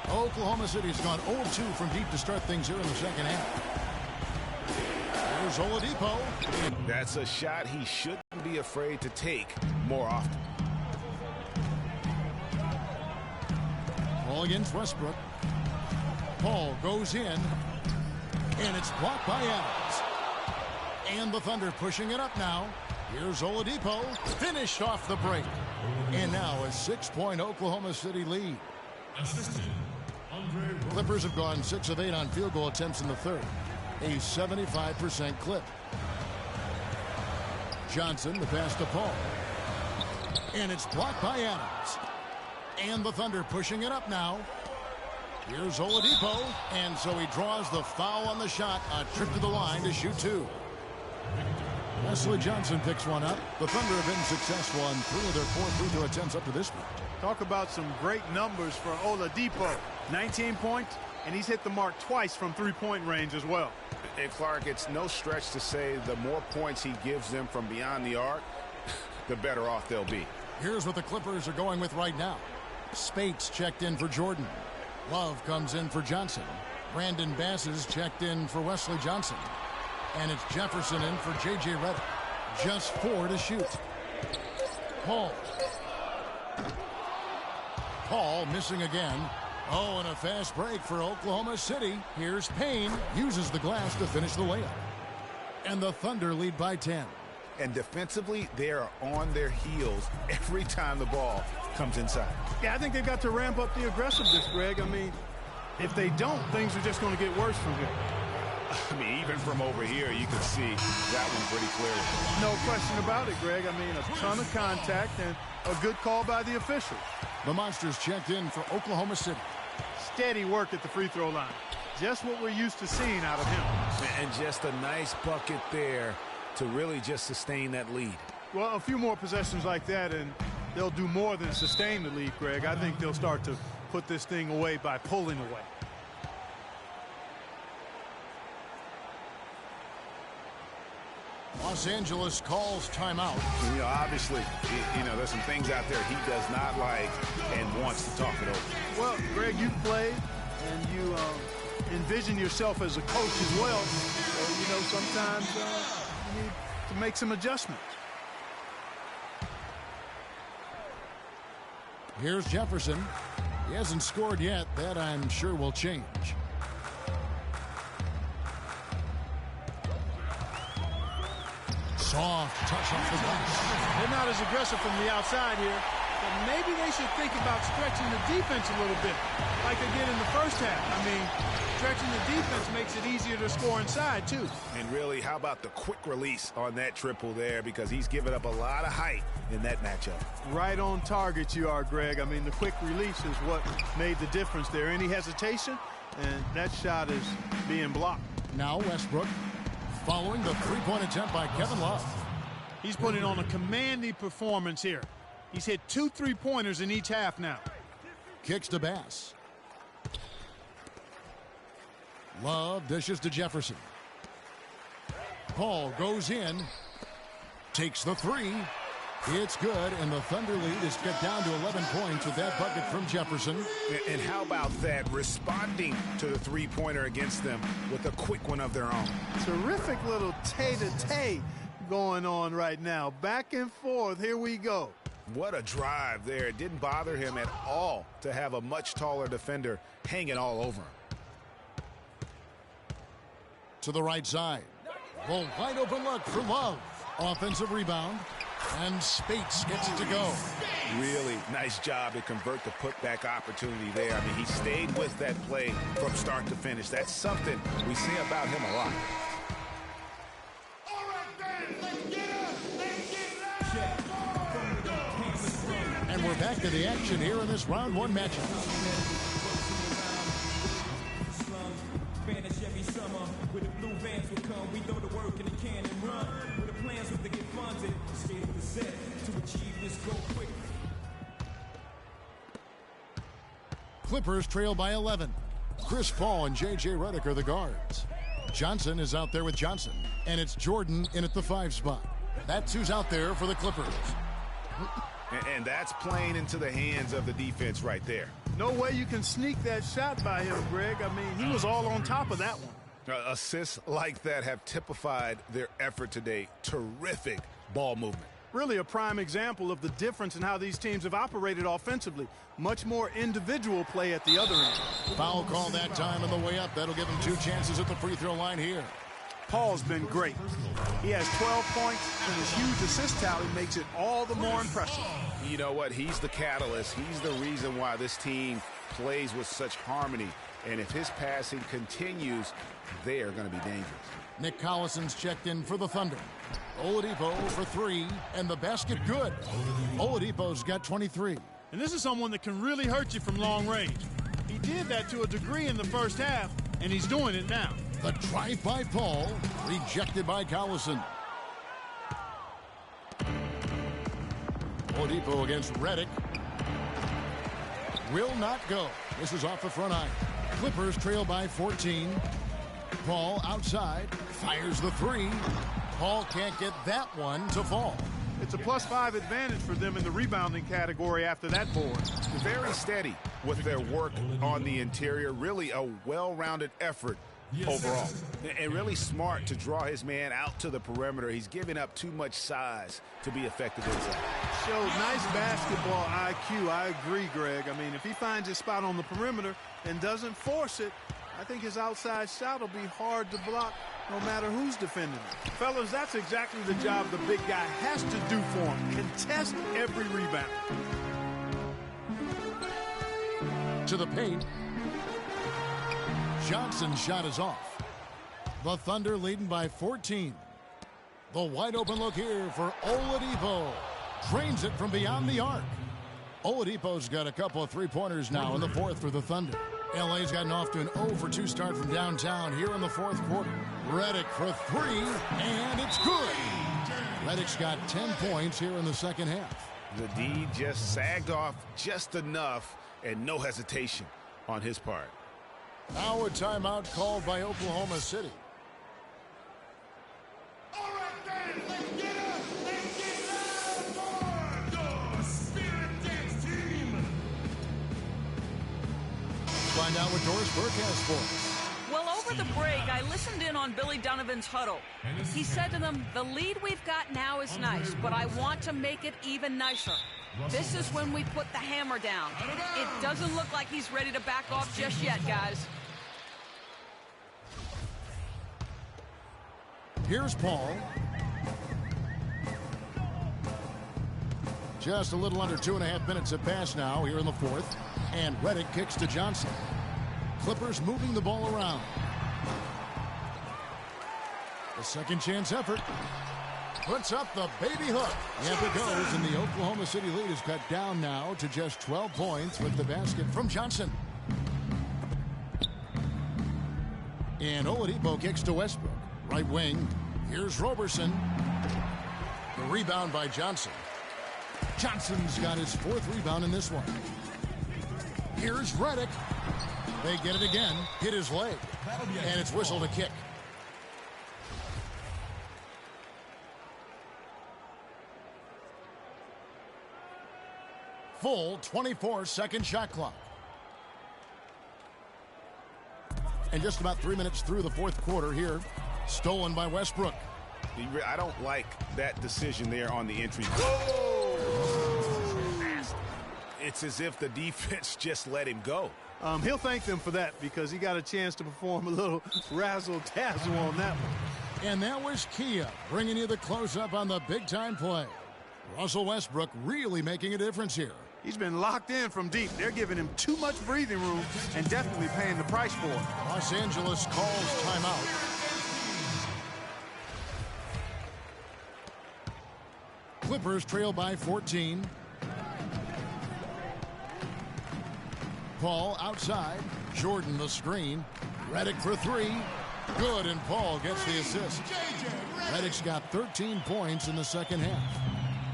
Oklahoma City's gone 0-2 from deep to start things here in the second half. There's Oladipo. That's a shot he shouldn't be afraid to take more often. Ball against Westbrook. Paul goes in, and it's blocked by Adams. And the Thunder pushing it up now. Here's Oladipo, finished off the break. And now a 6-point Oklahoma City lead. Clippers have gone 6 of 8 on field goal attempts in the third. A 75% clip. Johnson, the pass to Paul. And it's blocked by Adams. And the Thunder pushing it up now. Here's Oladipo, and so he draws the foul on the shot. A trip to the line to shoot 2. Wesley Johnson picks one up. The Thunder have been successful on 3 of their 4 free throw attempts up to this point. Talk about some great numbers for Oladipo. 19 points, and he's hit the mark twice from three-point range as well. And Clark, it's no stretch to say the more points he gives them from beyond the arc, the better off they'll be. Here's what the Clippers are going with right now. Spates checked in for Jordan. Love comes in for Johnson. Brandon Bass is checked in for Wesley Johnson. And it's Jefferson in for J.J. Redick. Just 4 to shoot. Paul missing again. Oh, and a fast break for Oklahoma City. Here's Payne. Uses the glass to finish the layup. And the Thunder lead by 10. And defensively, they are on their heels every time the ball comes inside. Yeah, I think they've got to ramp up the aggressiveness, Greg. I mean, if they don't, things are just going to get worse from here. I mean, even from over here, you can see that one pretty clearly. No question about it, Greg. I mean, a ton of contact and a good call by the official. The Monsters checked in for Oklahoma City. Steady work at the free throw line. Just what we're used to seeing out of him. And just a nice bucket there to really just sustain that lead. Well, a few more possessions like that, and they'll do more than sustain the lead, Greg. I think they'll start to put this thing away by pulling away. Los Angeles calls timeout. You know, obviously, there's some things out there he does not like and wants to talk it over. Well, Greg, you've played, and you envision yourself as a coach as well. So, sometimes you need to make some adjustments. Here's Jefferson. He hasn't scored yet. That, I'm sure, will change. Soft touch off the glass. They're not as aggressive from the outside here, but maybe they should think about stretching the defense a little bit, like they did in the first half. I mean, stretching the defense makes it easier to score inside, too. And really, how about the quick release on that triple there, because he's given up a lot of height in that matchup. Right on target you are, Greg. I mean, the quick release is what made the difference there. Any hesitation, and that shot is being blocked. Now Westbrook, following the three-point attempt by Kevin Love. He's putting on a commanding performance here. He's hit 2 3-pointers in each half now. Kicks to Bass. Love dishes to Jefferson. Paul goes in, takes the 3. It's good, and the Thunder lead is cut down to 11 points with that bucket from Jefferson. And how about that, responding to the three-pointer against them with a quick one of their own. Terrific little tay-to-tay going on right now. Back and forth, here we go. What a drive there. It didn't bother him at all to have a much taller defender hanging all over him. To the right side. The wide open look for Love. Offensive rebound. And Spates gets it to go. Really nice job to convert the putback opportunity there. I mean, he stayed with that play from start to finish. That's something we say about him a lot. And we're back to the action here in this round 1 matchup. Clippers trail by 11. Chris Paul and J.J. Redick are the guards. Johnson is out there with Johnson, and it's Jordan in at the 5 spot. That's who's out there for the Clippers. And that's playing into the hands of the defense right there. No way you can sneak that shot by him, Greg. I mean, he was all on top of that one. Assists like that have typified their effort today. Terrific ball movement. Really a prime example of the difference in how these teams have operated offensively. Much more individual play at the other end. Foul call that time on the way up. That'll give him 2 chances at the free throw line here. Paul's been great. He has 12 points, and his huge assist tally makes it all the more impressive. You know what? He's the catalyst. He's the reason why this team plays with such harmony. And if his passing continues, they are going to be dangerous. Nick Collison's checked in for the Thunder. Oladipo for 3, and the basket good. Oladipo's got 23. And this is someone that can really hurt you from long range. He did that to a degree in the first half, and he's doing it now. The drive by Paul, rejected by Collison. Oladipo against Redick. Will not go. This is off the front eye. Clippers trail by 14. Paul outside, fires the 3. Paul can't get that one to fall. It's a +5 advantage for them in the rebounding category after that board. Very steady with their work on the interior. Really a well-rounded effort overall. And really smart to draw his man out to the perimeter. He's giving up too much size to be effective inside. Showed nice basketball IQ. I agree, Greg. I mean, if he finds his spot on the perimeter and doesn't force it, I think his outside shot will be hard to block no matter who's defending him. Fellas, that's exactly the job the big guy has to do for him. Contest every rebound. To the paint. Johnson's shot is off. The Thunder leading by 14. The wide open look here for Oladipo. Drains it from beyond the arc. Oladipo's got a couple of three-pointers now in the fourth for the Thunder. LA's gotten off to an 0-for-2 start from downtown here in the fourth quarter. Redick for three, and it's good. Redick's got 10 points here in the second half. The D just sagged off just enough, and no hesitation on his part. Now a timeout called by Oklahoma City. All right, then, let's get up! Let's get up for the Spirit Dance team! Find out what Doris Burke has for us. Well, over the break, I listened in on Billy Donovan's huddle. He said to them, the lead we've got now is nice, but I want to make it even nicer. This is when we put the hammer down. It doesn't look like he's ready to back off just yet, guys. Here's Paul. Just a little under 2.5 minutes have passed now here in the fourth. And Redick kicks to Johnson. Clippers moving the ball around. The second chance effort. Puts up the baby hook. Yep, it goes, and the Oklahoma City lead is cut down now to just 12 points with the basket from Johnson. And Oladipo kicks to Westbrook. Right wing. Here's Roberson. The rebound by Johnson. Johnson's got his fourth rebound in this one. Here's Redick. They get it again. Hit his leg. And it's whistled a kick. Full 24-second shot clock. And just about 3 minutes through the fourth quarter here. Stolen by Westbrook. I don't like that decision there on the entry. It's as if the defense just let him go. He'll thank them for that because he got a chance to perform a little razzle-dazzle on that one. And that was Kia bringing you the close-up on the big-time play. Russell Westbrook really making a difference here. He's been locked in from deep. They're giving him too much breathing room and definitely paying the price for it. Los Angeles calls timeout. Clippers trail by 14. Paul outside. Jordan the screen. Redick for three. Good, and Paul gets the assist. Redick's got 13 points in the second half.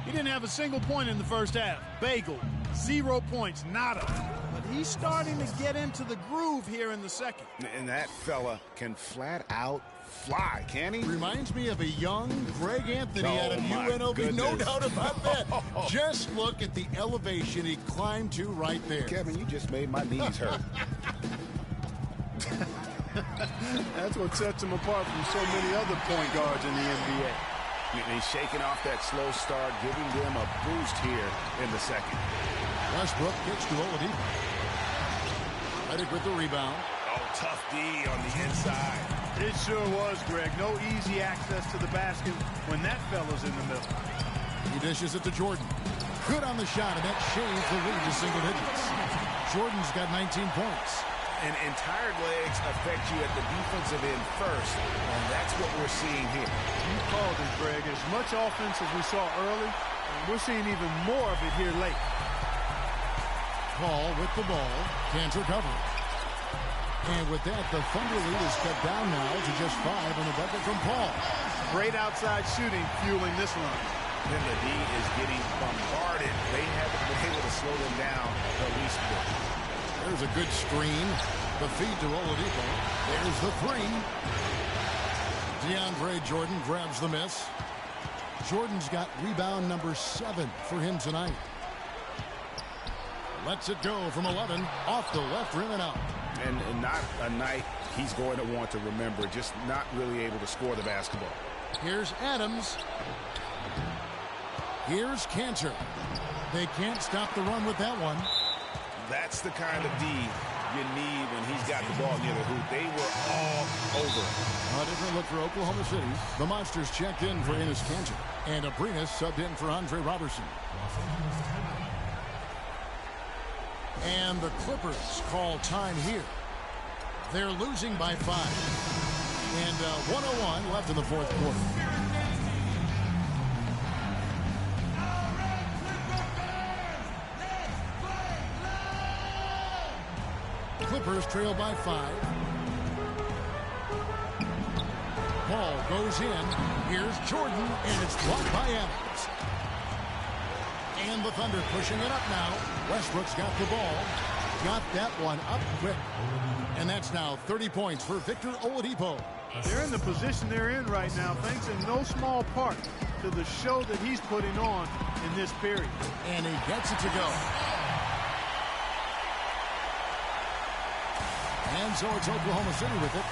He didn't have a single point in the first half. Bagel. 0 points. Nada. But he's starting to get into the groove here in the second. And that fella can flat out fly, can he? Reminds me of a young Greg Anthony out of UNLV. Goodness. No doubt about that. Just look at the elevation he climbed to right there. Kevin, you just made my knees hurt. That's what sets him apart from so many other point guards in the NBA. He's shaking off that slow start, giving them a boost here in the second. Westbrook kicks to Oladipo. Redick with the rebound. Oh, tough D on the inside. It sure was, Greg. No easy access to the basket when that fella's in the middle. He dishes it to Jordan. Good on the shot, and that shaves the lead to single digits. Jordan's got 19 points. And tired legs affect you at the defensive end first, and that's what we're seeing here. You called it, Greg. As much offense as we saw early, we're seeing even more of it here late. Paul with the ball. Can't recover. And with that, the Thunder lead is cut down now to just 5 on the bucket from Paul. Great outside shooting fueling this run. Then the D is getting bombarded. They haven't been able to slow them down the least bit. There's a good screen. The feed to Oladipo. There's the three. DeAndre Jordan grabs the miss. Jordan's got rebound number 7 for him tonight. Lets it go from 11, off the left rim and out. And not a night he's going to want to remember, just not really able to score the basketball. Here's Adams. Here's Cantor. They can't stop the run with that one. That's the kind of D you need when he's got the ball near the hoop. They were all over. A different look for Oklahoma City. The Monsters checked in for Enes Kanter, and Abrinas subbed in for Andre Robertson. And the Clippers call time here. They're losing by 5. And 1:01 left in the fourth quarter. Clippers trail by 5. Ball goes in. Here's Jordan, and it's blocked by Adams. And the Thunder pushing it up now. Westbrook's got the ball. Got that one up quick. And that's now 30 points for Victor Oladipo. They're in the position they're in right now, thanks in no small part to the show that he's putting on in this period. And he gets it to go. And so it's Oklahoma City with it.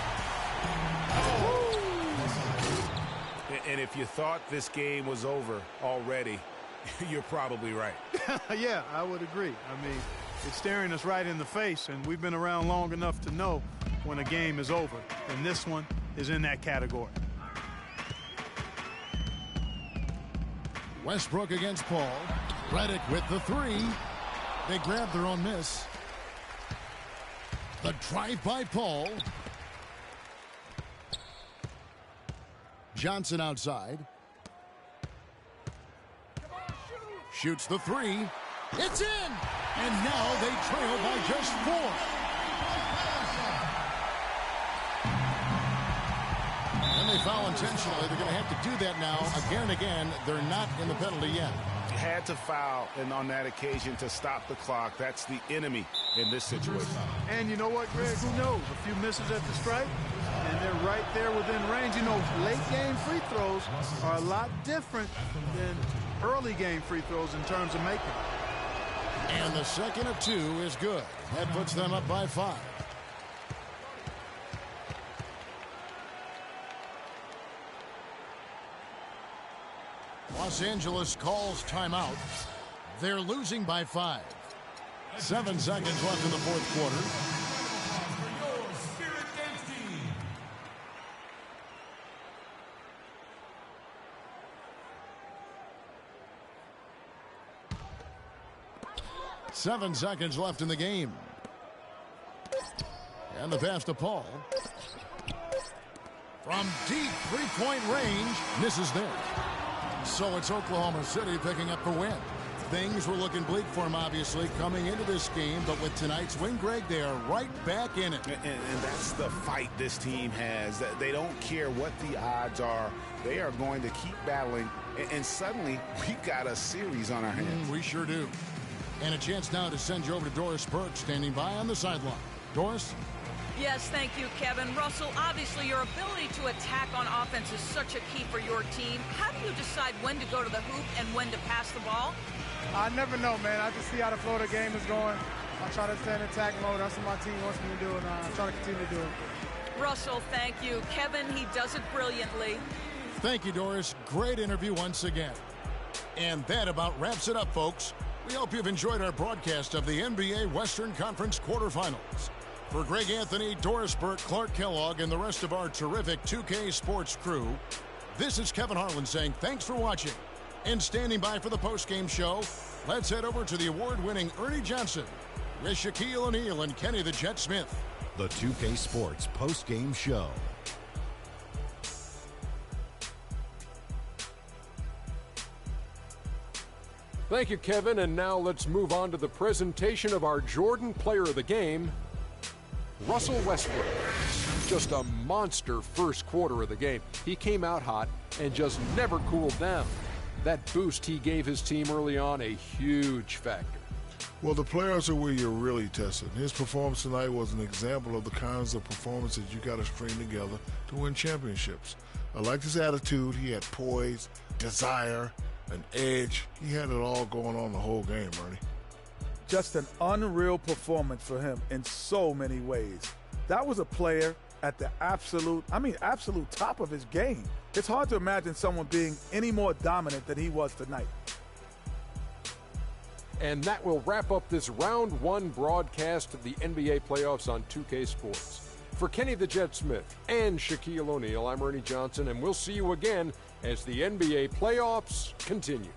And if you thought this game was over already, you're probably right. Yeah, I would agree. I mean, it's staring us right in the face, and we've been around long enough to know when a game is over. And this one is in that category. Westbrook against Paul. Redick with the 3. They grab their own miss. The drive by Paul. Johnson outside. Shoots the 3. It's in! And now they trail by just 4. And they foul intentionally. They're going to have to do that now again and again. They're not in the penalty yet. Had to foul, and on that occasion to stop the clock. That's the enemy in this situation. And you know what, Greg? Who knows? A few misses at the stripe, and they're right there within range. You know, late game free throws are a lot different than early game free throws in terms of making. And the second of 2 is good. That puts them up by 5. Los Angeles calls timeout. They're losing by 5. 7 seconds left in the fourth quarter. 7 seconds left in the game. And the pass to Paul. From deep three-point range, misses there. So it's Oklahoma City picking up the win. Things were looking bleak for them, obviously, coming into this game. But with tonight's win, Greg, they are right back in it. And that's the fight this team has. They don't care what the odds are. They are going to keep battling. And suddenly, we've got a series on our hands. We sure do. And a chance now to send you over to Doris Burke, standing by on the sideline. Doris? Yes, thank you, Kevin. Russell, obviously your ability to attack on offense is such a key for your team. How do you decide when to go to the hoop and when to pass the ball? I never know, man. I just see how the flow of the game is going. I try to stay in attack mode. That's what my team wants me to do, and I try to continue to do it. Russell, thank you. Kevin, he does it brilliantly. Thank you, Doris. Great interview once again. And that about wraps it up, folks. We hope you've enjoyed our broadcast of the NBA Western Conference quarterfinals. For Greg Anthony, Doris Burke, Clark Kellogg, and the rest of our terrific 2K Sports crew, this is Kevin Harlan saying thanks for watching. And standing by for the postgame show, let's head over to the award-winning Ernie Johnson with Shaquille O'Neal and Kenny the Jet Smith. The 2K Sports postgame show. Thank you, Kevin. And now let's move on to the presentation of our Jordan Player of the Game, Russell Westbrook. Just a monster first quarter of the game. He came out hot and just never cooled down. That boost he gave his team early on, a huge factor. Well, the players are where you're really tested. His performance tonight was an example of the kinds of performances you got to string together to win championships. I liked his attitude. He had poise, desire, an edge. He had it all going on the whole game, Ernie. Just an unreal performance for him in so many ways. That was a player at the absolute top of his game. It's hard to imagine someone being any more dominant than he was tonight. And that will wrap up this round one broadcast of the NBA playoffs on 2K Sports. For Kenny the Jet Smith and Shaquille O'Neal, I'm Ernie Johnson, and we'll see you again as the NBA playoffs continue.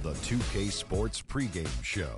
The 2K Sports pregame show.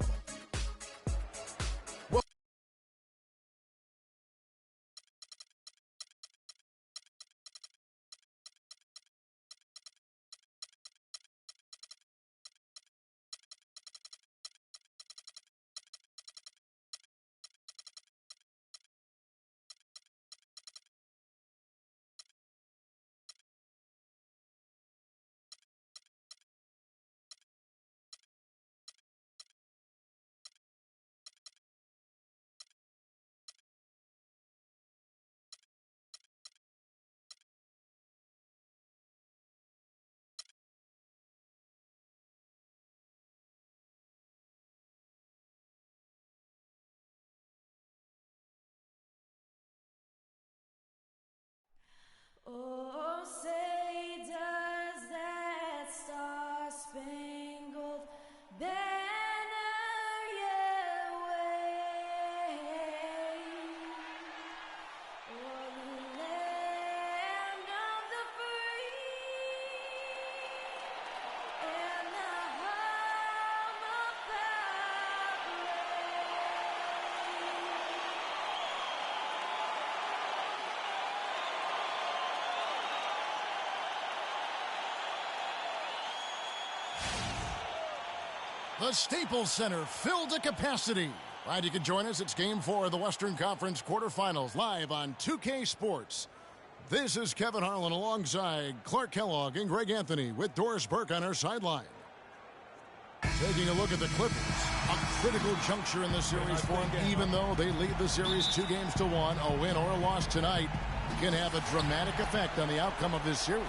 Oh, say does that star-spangled banner yet wave o'er the land of the free and the home of The Staples Center filled to capacity Glad you could join us. It's Game 4 of the Western Conference quarterfinals live on 2K Sports. This is Kevin Harlan alongside Clark Kellogg and Greg Anthony with Doris Burke on our sideline. Taking a look at the Clippers. A critical juncture in the series for them. Even though they lead the series 2-1, a win or a loss tonight can have a dramatic effect on the outcome of this series.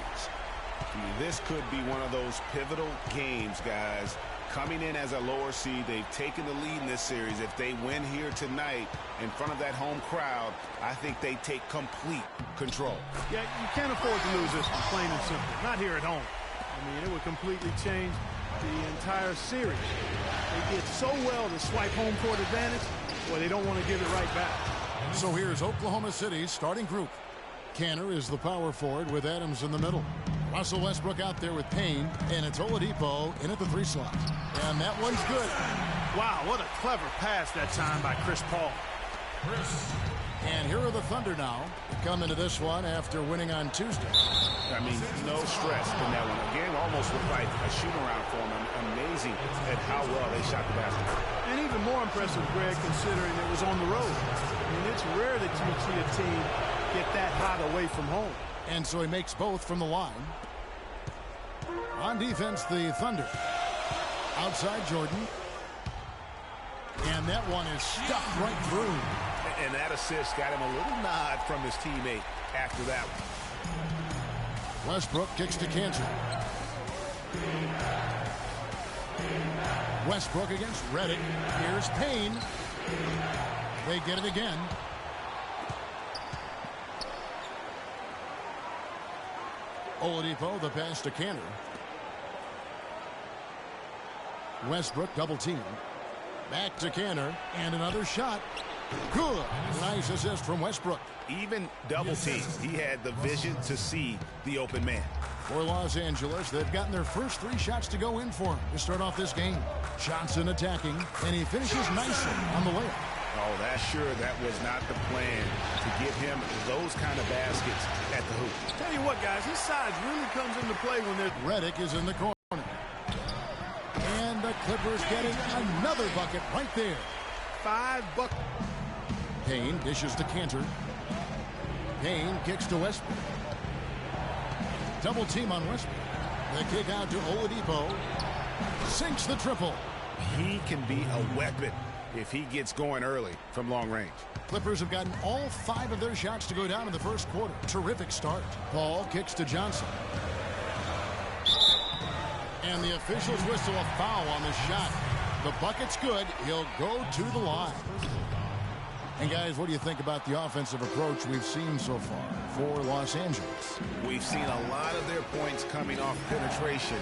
This could be one of those pivotal games, guys. Coming in as a lower seed, they've taken the lead in this series. If they win here tonight in front of that home crowd, I think they take complete control. Yeah, you can't afford to lose this one, plain and simple. Not here at home. I mean, it would completely change the entire series. They did so well to swipe home court advantage, well, they don't want to give it right back. So here's Oklahoma City's starting group. Kanter is the power forward with Adams in the middle. Russell Westbrook out there with Payne, and it's Oladipo in at the 3 slot. And that one's good. Wow, what a clever pass that time by Chris Paul. And here are the Thunder now. They come into this one after winning on Tuesday. I mean, no stress in that one. Again, almost looked like a shoot-around for them. Amazing at how well they shot the basketball. And even more impressive, Greg, considering it was on the road. I mean, it's rare that you see a team get that hot away from home. And so he makes both from the line. On defense, the Thunder. Outside Jordan. And that one is stuffed right through. And that assist got him a little nod from his teammate after that one. Westbrook kicks to Kanter. Westbrook against Redick. Here's Payne. They get it again. Oladipo, the pass to Kanter. Westbrook double team. Back to Kanter, and another shot. Good. Nice assist from Westbrook. Even double team, he had the vision to see the open man. For Los Angeles, they've gotten their first 3 shots to go in for him to start off this game. Johnson attacking, and he finishes nicely on the layup. Oh, that's sure that was not the plan to get him those kind of baskets at the hoop. Tell you what, guys, his size really comes into play when they're... Redick is in the corner. And the Clippers getting another bucket right there. 5 buckets. Payne dishes to Kanter. Payne kicks to Westbrook. Double team on Westbrook. The kick out to Oladipo. Sinks the triple. He can be a weapon if he gets going early from long range. Clippers have gotten all 5 of their shots to go down in the first quarter. Terrific start. Paul kicks to Johnson. And the officials whistle a foul on the shot. The bucket's good. He'll go to the line. And guys, what do you think about the offensive approach we've seen so far for Los Angeles? We've seen a lot of their points coming off penetration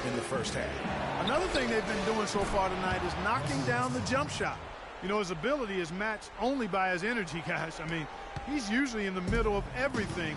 in the first half. Another thing they've been doing so far tonight is knocking down the jump shot. You know, his ability is matched only by his energy, guys. I mean, he's usually in the middle of everything.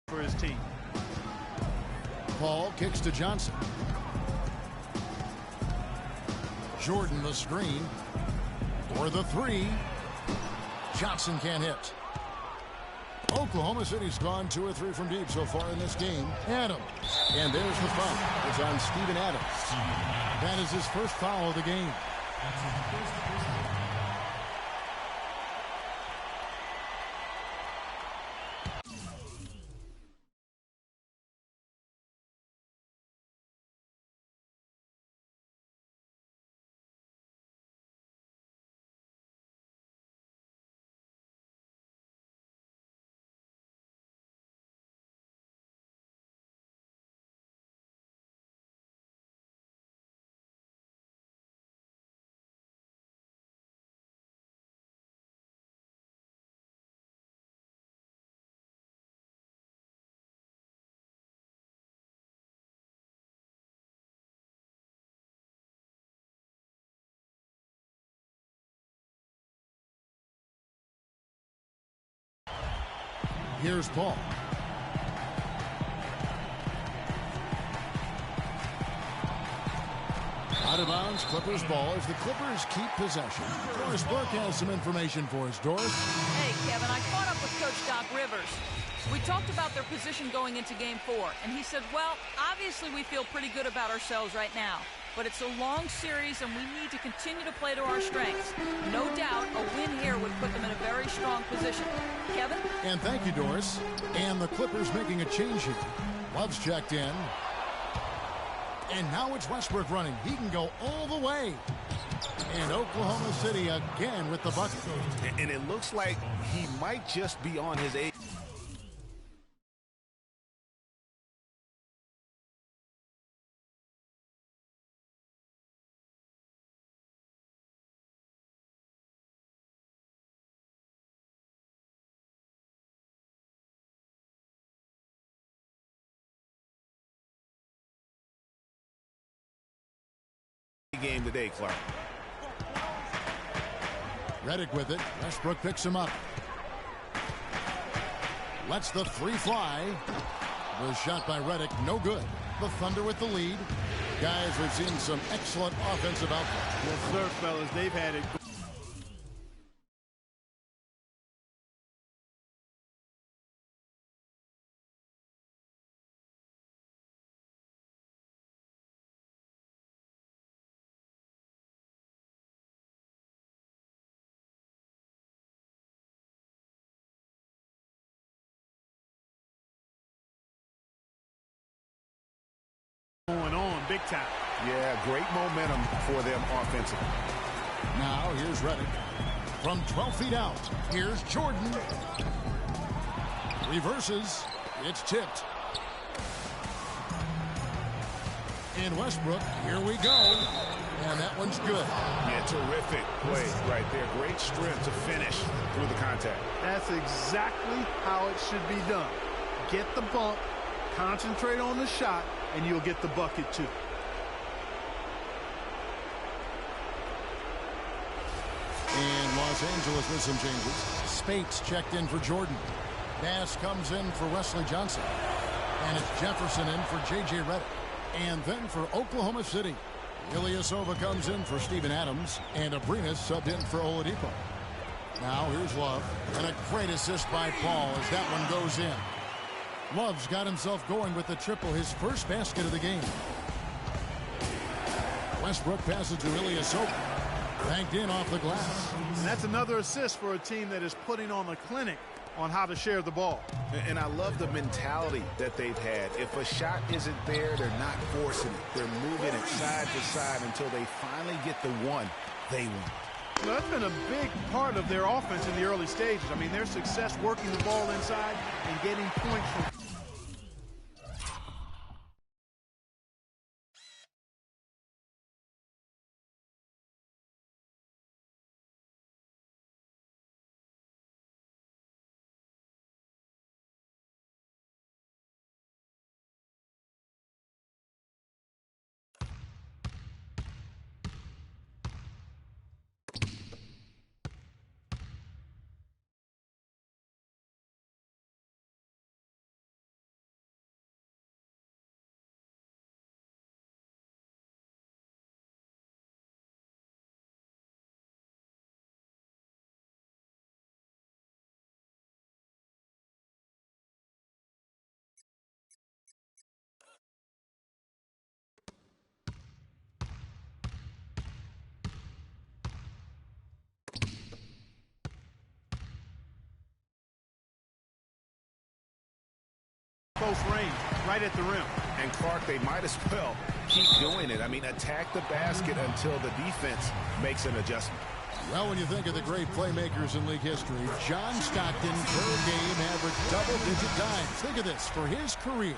For his team. Paul kicks to Johnson. Jordan the screen. For the three. Johnson can't hit. Oklahoma City's gone 2 or 3 from deep so far in this game. Adams. And there's the foul. It's on Steven Adams. That is his first foul of the game. Here's Paul. Out of bounds, Clippers ball as the Clippers keep possession. Doris Burke has some information for us. Doris? Hey, Kevin, I caught up with Coach Doc Rivers. We talked about their position going into Game 4, and he said, well, obviously we feel pretty good about ourselves right now, but it's a long series, and we need to continue to play to our strengths. No doubt, a win here would put them in a very strong position. Kevin? And thank you, Doris. And the Clippers making a change here. Love's checked in. And now it's Westbrook running. He can go all the way. And Oklahoma City again with the bucket. And it looks like he might just be on his A. Game today, Clark. Redick with it. Westbrook picks him up. Lets the three fly. The shot by Redick, no good. The Thunder with the lead. Guys, we've seen some excellent offensive output. Yes, sir, fellas. They've had it. Going on big time. Yeah, great momentum for them offensively. Now here's Redick. From 12 feet out, here's Jordan. Reverses. It's tipped. And Westbrook, here we go. And that one's good. Yeah, terrific play right there. Great strength to finish through the contact. That's exactly how it should be done. Get the bump, concentrate on the shot, and you'll get the bucket too. And Los Angeles with some changes. Spates checked in for Jordan. Bass comes in for Wesley Johnson. And it's Jefferson in for J.J. Redick. And then for Oklahoma City, Ilyasova comes in for Steven Adams. And Abrinas subbed in for Oladipo. Now here's Love. And a great assist by Paul as that one goes in. Love's got himself going with the triple, his first basket of the game. Westbrook passes to Ilyasova. Banked in off the glass. And that's another assist for a team that is putting on a clinic on how to share the ball. And I love the mentality that they've had. If a shot isn't there, they're not forcing it. They're moving it side to side until they finally get the one they want. Well, that's been a big part of their offense in the early stages. I mean, their success working the ball inside and getting points from close range, right at the rim. And Clark, they might as well keep doing it. I mean, attack the basket until the defense makes an adjustment. Well, when you think of the great playmakers in league history, John Stockton per game averaged double-digit times. Think of this. For his career,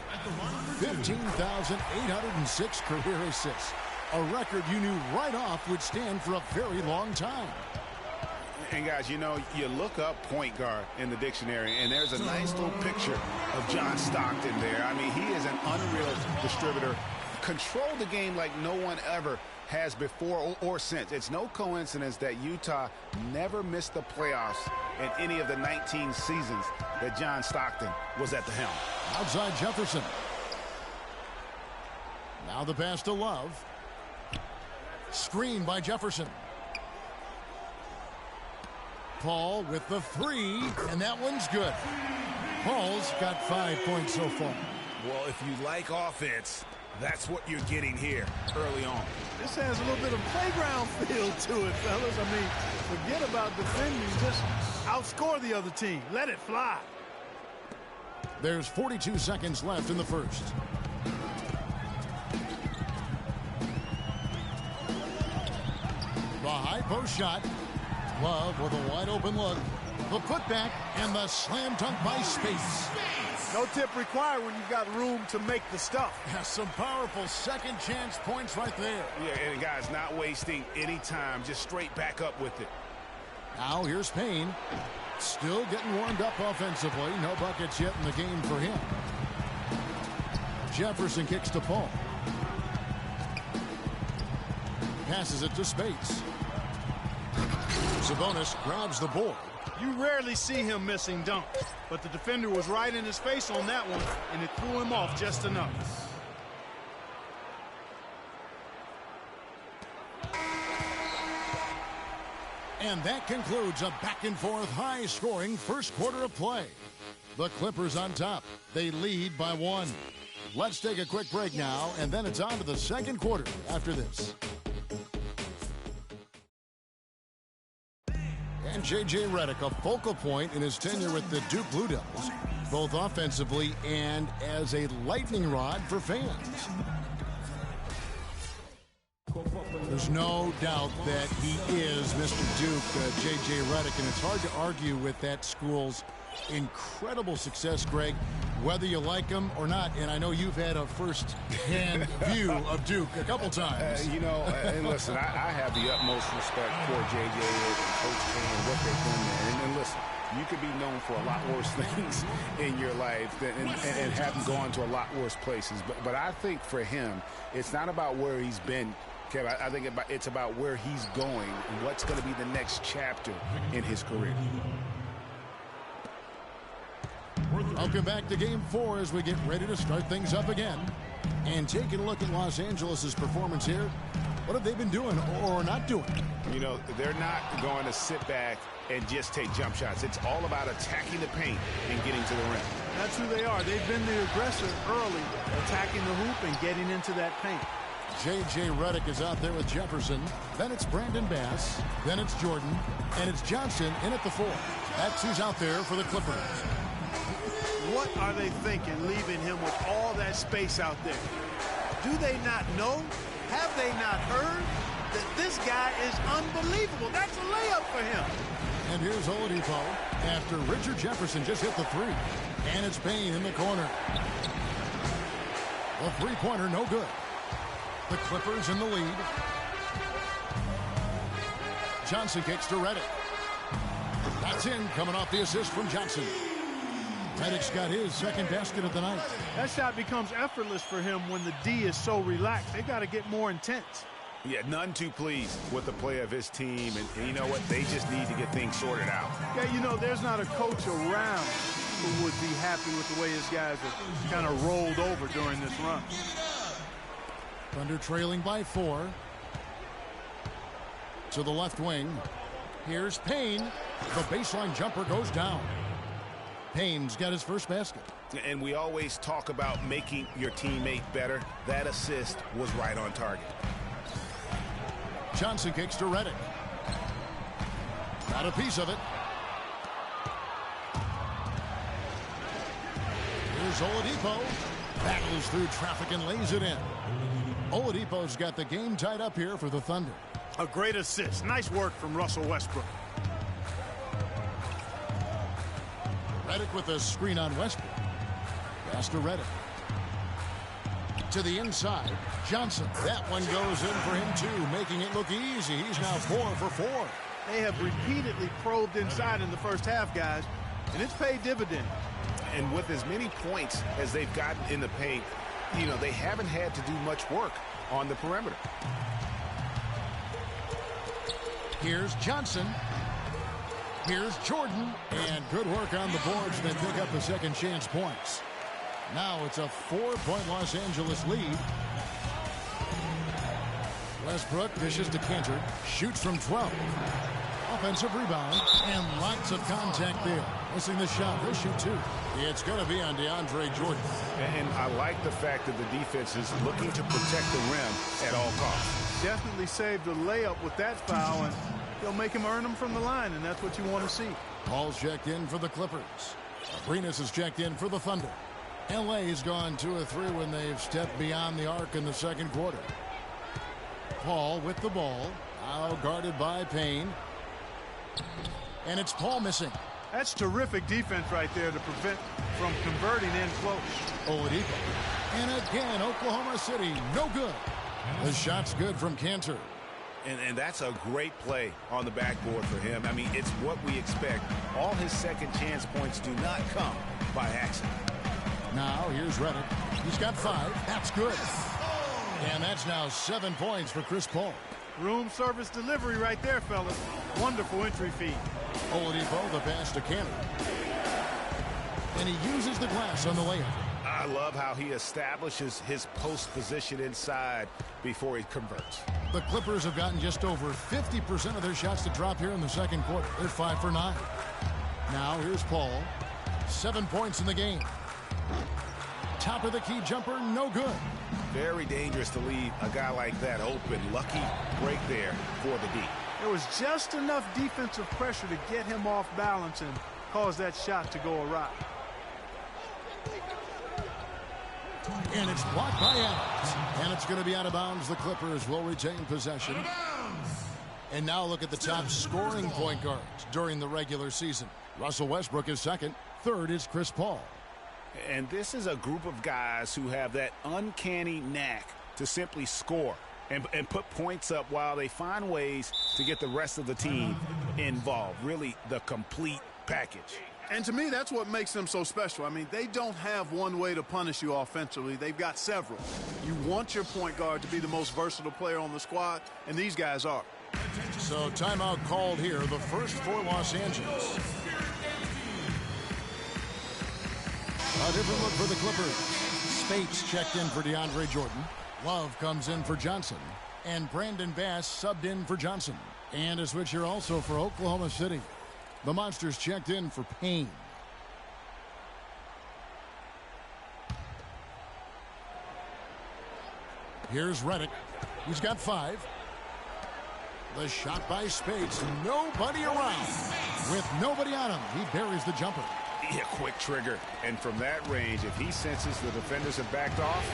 15,806 career assists. A record you knew right off would stand for a very long time. And guys, you know, you look up point guard in the dictionary, and there's a nice little picture of John Stockton there. I mean, he is an unreal distributor. Control the game like no one ever has before or since. It's no coincidence that Utah never missed the playoffs in any of the 19 seasons that John Stockton was at the helm. Outside Jefferson. Now the pass to Love. Screen by Jefferson. Paul with the three, and that one's good. Paul's got 5 points so far. Well, if you like offense, that's what you're getting here early on. This has a little bit of playground feel to it, fellas. I mean, forget about defending. Just outscore the other team. Let it fly. There's 42 seconds left in the first. The high post shot. Love with a wide open look. The putback and the slam dunk by Space. No tip required when you've got room to make the stuff. Has some powerful second chance points right there. Yeah, and guys, not wasting any time, just straight back up with it. Now here's Payne. Still getting warmed up offensively. No buckets yet in the game for him. Jefferson kicks to Paul. Passes it to Spates. Sabonis grabs the board. You rarely see him missing dunks, but the defender was right in his face on that one, and it threw him off just enough. And that concludes a back-and-forth, high-scoring first quarter of play. The Clippers on top. They lead by 1. Let's take a quick break now, and then it's on to the second quarter after this. And J.J. Redick, a focal point in his tenure with the Duke Blue Devils, both offensively and as a lightning rod for fans. There's no doubt that he is Mr. Duke, J.J. Redick, and it's hard to argue with that school's incredible success, Greg, whether you like him or not. And I know you've had a first-hand view of Duke a couple times. You know, and listen, I have the utmost respect for J.J. and Coach K and what they've done there. And listen, you could be known for a lot worse things in your life and haven't gone to a lot worse places. But I think for him, it's not about where he's been, Kevin. I think it's about where he's going and what's going to be the next chapter in his career. Welcome back to Game 4 as we get ready to start things up again. And taking a look at Los Angeles' performance here, what have they been doing or not doing? You know, they're not going to sit back and just take jump shots. It's all about attacking the paint and getting to the rim. That's who they are. They've been the aggressor early, attacking the hoop and getting into that paint. J.J. Redick is out there with Jefferson. Then it's Brandon Bass. Then it's Jordan. And it's Johnson in at the 4. That's who's out there for the Clippers. What are they thinking, leaving him with all that space out there? Do they not know? Have they not heard that this guy is unbelievable? That's a layup for him. And here's Oladipo after Richard Jefferson just hit the 3. And it's Payne in the corner. The three-pointer, no good. The Clippers in the lead. Johnson kicks to Redick. That's in, coming off the assist from Johnson. Redick's got his second basket of the night. That shot becomes effortless for him when the D is so relaxed. They got to get more intense. Yeah, none too pleased with the play of his team. And you know what? They just need to get things sorted out. Yeah, you know, there's not a coach around who would be happy with the way his guys have kind of rolled over during this run. Thunder trailing by 4. To the left wing. Here's Payne. The baseline jumper goes down. Payne's got his first basket. And we always talk about making your teammate better. That assist was right on target. Johnson kicks to Redick. Got a piece of it. Here's Oladipo. Battles through traffic and lays it in. Oladipo's got the game tied up here for the Thunder. A great assist. Nice work from Russell Westbrook. Redick with a screen on Westbrook. Pass to Redick. To the inside. Johnson. That one goes in for him, too, making it look easy. He's now 4 for 4. They have repeatedly probed inside in the first half, guys, and it's paid dividends. And with as many points as they've gotten in the paint, you know, they haven't had to do much work on the perimeter. Here's Johnson. Here's Jordan. And good work on the boards. They pick up the second chance points. Now it's a 4-point Los Angeles lead. Westbrook dishes to Cantor. Shoots from 12. Offensive rebound. And lots of contact there. Missing the shot. He'll shoot 2. It's going to be on DeAndre Jordan. And I like the fact that the defense is looking to protect the rim at all costs. Definitely saved the layup with that foul, and he'll make him earn them from the line, and that's what you want to see. Paul's checked in for the Clippers. Arenas is checked in for the Thunder. LA's gone 2 of 3 when they've stepped beyond the arc in the second quarter. Paul with the ball. Now guarded by Payne. And it's Paul missing. That's terrific defense right there to prevent from converting in close. Oladipo. And again, Oklahoma City, no good. The shot's good from Cantor. And that's a great play on the backboard for him. I mean, it's what we expect. All his second chance points do not come by accident. Now here's Redick. He's got 5. That's good. And that's now 7 points for Chris Paul. Room service delivery right there, fellas. Wonderful entry feed. Oladipo, the pass to Cantor. And he uses the glass on the layup. I love how he establishes his post position inside before he converts. The Clippers have gotten just over 50% of their shots to drop here in the second quarter. They're 5 for 9. Now here's Paul. 7 points in the game. Top of the key jumper, no good. Very dangerous to leave a guy like that open. Lucky break there for the D. There was just enough defensive pressure to get him off balance and cause that shot to go awry. And it's blocked by Adams. And it's going to be out of bounds. The Clippers will retain possession. And now look at the top scoring point guards during the regular season. Russell Westbrook is second. Third is Chris Paul. And this is a group of guys who have that uncanny knack to simply score and put points up while they find ways to get the rest of the team involved. Really the complete package. And to me, that's what makes them so special. I mean, they don't have one way to punish you offensively. They've got several. You want your point guard to be the most versatile player on the squad, and these guys are. So timeout called here, the first for Los Angeles. A different look for the Clippers. Spates checked in for DeAndre Jordan. Love comes in for Johnson. And Brandon Bass subbed in for Johnson. And a switch here also for Oklahoma City. The Monsters checked in for Payne. Here's Redick. He's got 5. The shot by Spates. Nobody around. With nobody on him, he buries the jumper. Yeah, quick trigger. And from that range, if he senses the defenders have backed off,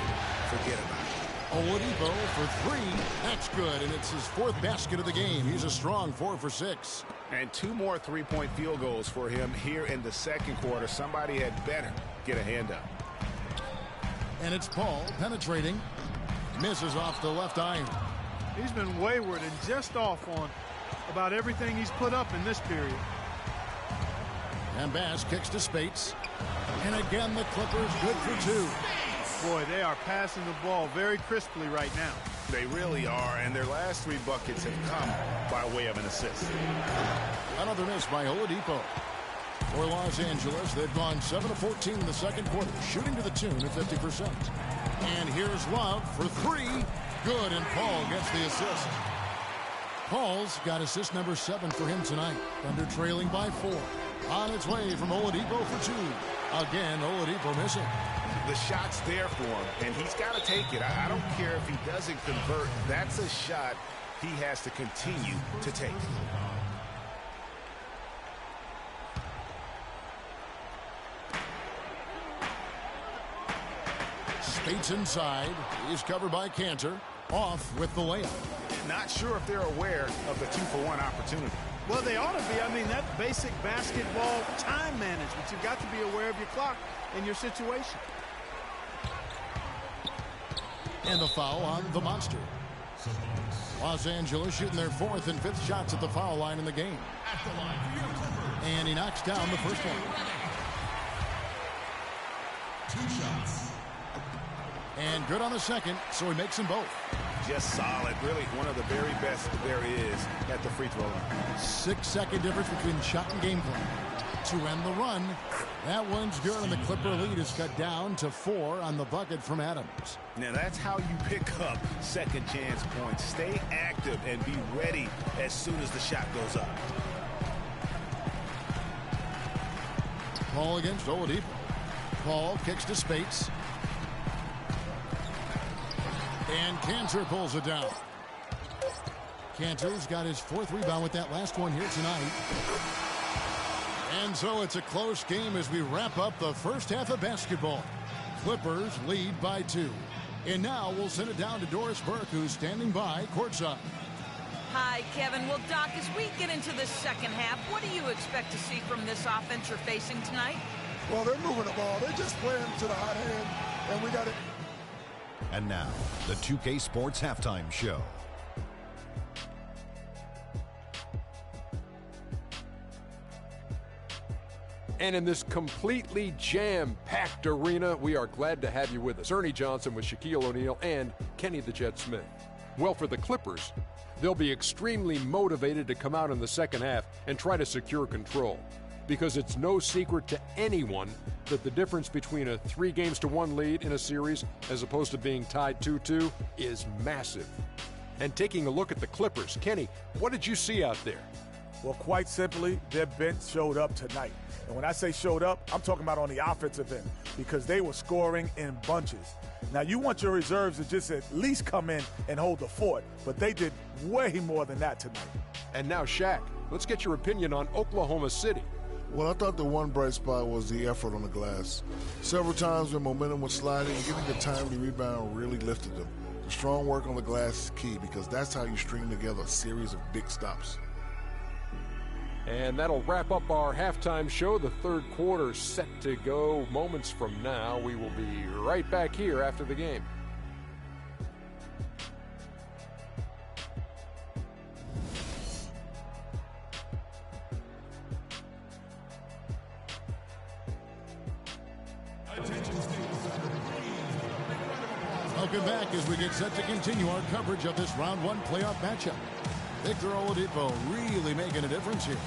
forget about it. Oladipo for 3. That's good, and it's his 4th basket of the game. He's a strong 4 for 6. And 2 more three-point field goals for him here in the second quarter. Somebody had better get a hand up. And it's Paul penetrating. Misses off the left iron. He's been wayward and just off on about everything he's put up in this period. And Bass kicks to Spates. And again, the Clippers good for 2. Boy, they are passing the ball very crisply right now. They really are, and their last 3 buckets have come by way of an assist. Another miss by Oladipo. For Los Angeles, they've gone 7 of 14 in the second quarter, shooting to the tune of 50%. And here's Love for 3. Good, and Paul gets the assist. Paul's got assist number 7 for him tonight. Thunder trailing by 4. On its way from Oladipo for 2. Again, Oladipo missing. The shot's there for him, and he's got to take it. I don't care if he doesn't convert. That's a shot he has to continue to take. Bates inside. He's covered by Cantor. Off with the layup. Not sure if they're aware of the 2-for-1 opportunity. Well, they ought to be. I mean, that basic basketball time management. You've got to be aware of your clock and your situation. And the foul on the Monster. Los Angeles shooting their 4th and 5th shots at the foul line in the game. And he knocks down the first one. 2 shots. And good on the second, so he makes them both. Just solid. Really one of the very best there is at the free throw line. 6-second difference between shot and game plan. To end the run, that one's good, and the Clipper lead is cut down to 4 on the bucket from Adams. Now that's how you pick up second chance points. Stay active and be ready as soon as the shot goes up. Paul against Oladipo. Paul kicks to Spates. And Cantor pulls it down. Cantor's got his 4th rebound with that last one here tonight. And so it's a close game as we wrap up the first half of basketball. Clippers lead by 2. And now we'll send it down to Doris Burke, who's standing by courtside. Hi, Kevin. Well, Doc, as we get into the second half, what do you expect to see from this offense you're facing tonight? Well, they're moving the ball. They're just playing to the hot hand, and we got it. And now, the 2K Sports Halftime Show. And in this completely jam-packed arena, we are glad to have you with us. Ernie Johnson with Shaquille O'Neal and Kenny the Jet Smith. Well, for the Clippers, they'll be extremely motivated to come out in the second half and try to secure control. Because it's no secret to anyone that the difference between a 3-1 lead in a series as opposed to being tied 2-2 is massive. And taking a look at the Clippers, Kenny, what did you see out there? Well, quite simply, their bench showed up tonight. And when I say showed up, I'm talking about on the offensive end because they were scoring in bunches. Now, you want your reserves to just at least come in and hold the fort, but they did way more than that tonight. And now, Shaq, let's get your opinion on Oklahoma City. Well, I thought the one bright spot was the effort on the glass. Several times when momentum was sliding, getting a timely rebound really lifted them. The strong work on the glass is key because that's how you string together a series of big stops. And that'll wrap up our halftime show. The third quarter set to go moments from now. We will be right back here after the game. Welcome back as we get set to continue our coverage of this round 1 playoff matchup. Victor Oladipo really making a difference here.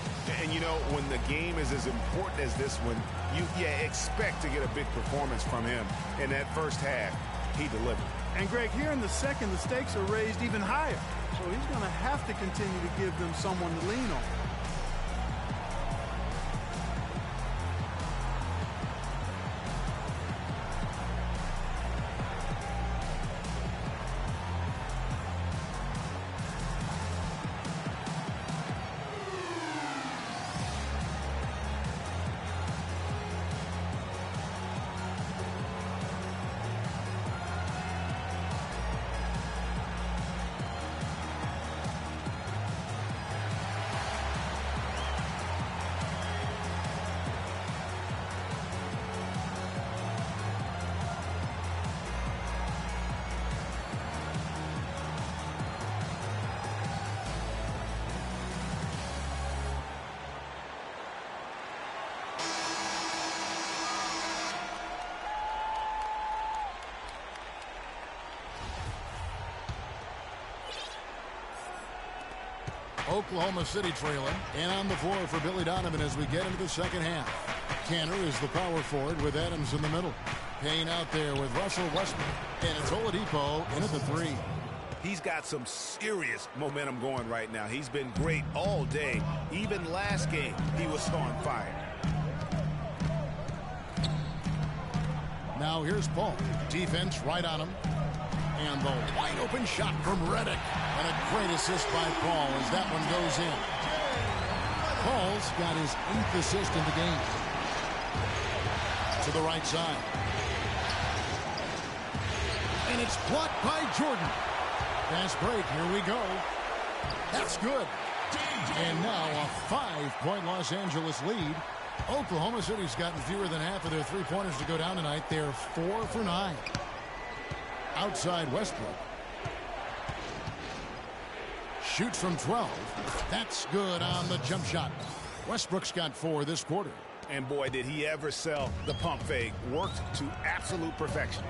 And you know, when the game is as important as this one, you expect to get a big performance from him. In that first half, he delivered. And Greg, here in the second, the stakes are raised even higher. So he's going to have to continue to give them someone to lean on. Oklahoma City trailing, and on the floor for Billy Donovan as we get into the second half. Tanner is the power forward with Adams in the middle. Payne out there with Russell Westbrook, and it's Oladipo in at the 3. He's got some serious momentum going right now. He's been great all day. Even last game, he was on fire. Now here's Paul. Defense right on him. And the wide open shot from Redick. And a great assist by Paul as that one goes in. Paul's got his 8th assist in the game. To the right side. It's blocked by Jordan. Fast break. Here we go. That's good. And now a 5-point Los Angeles lead. Oklahoma City's gotten fewer than half of their three-pointers to go down tonight. They're 4 for 9. Outside Westbrook. Shoots from 12. That's good on the jump shot. Westbrook's got 4 this quarter. And boy, did he ever sell the pump fake. Worked to absolute perfection.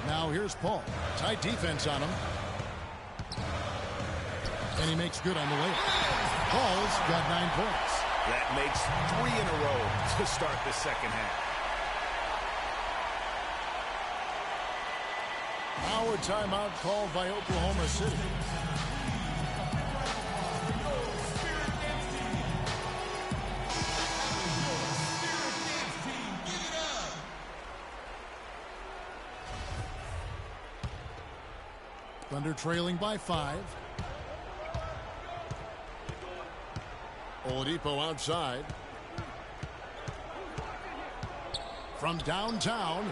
Now here's Paul. Tight defense on him. And he makes good on the layup. Paul's got 9 points. That makes 3 in a row to start the second half. Now a timeout called by Oklahoma City. Thunder trailing by 5. Oladipo outside. From downtown.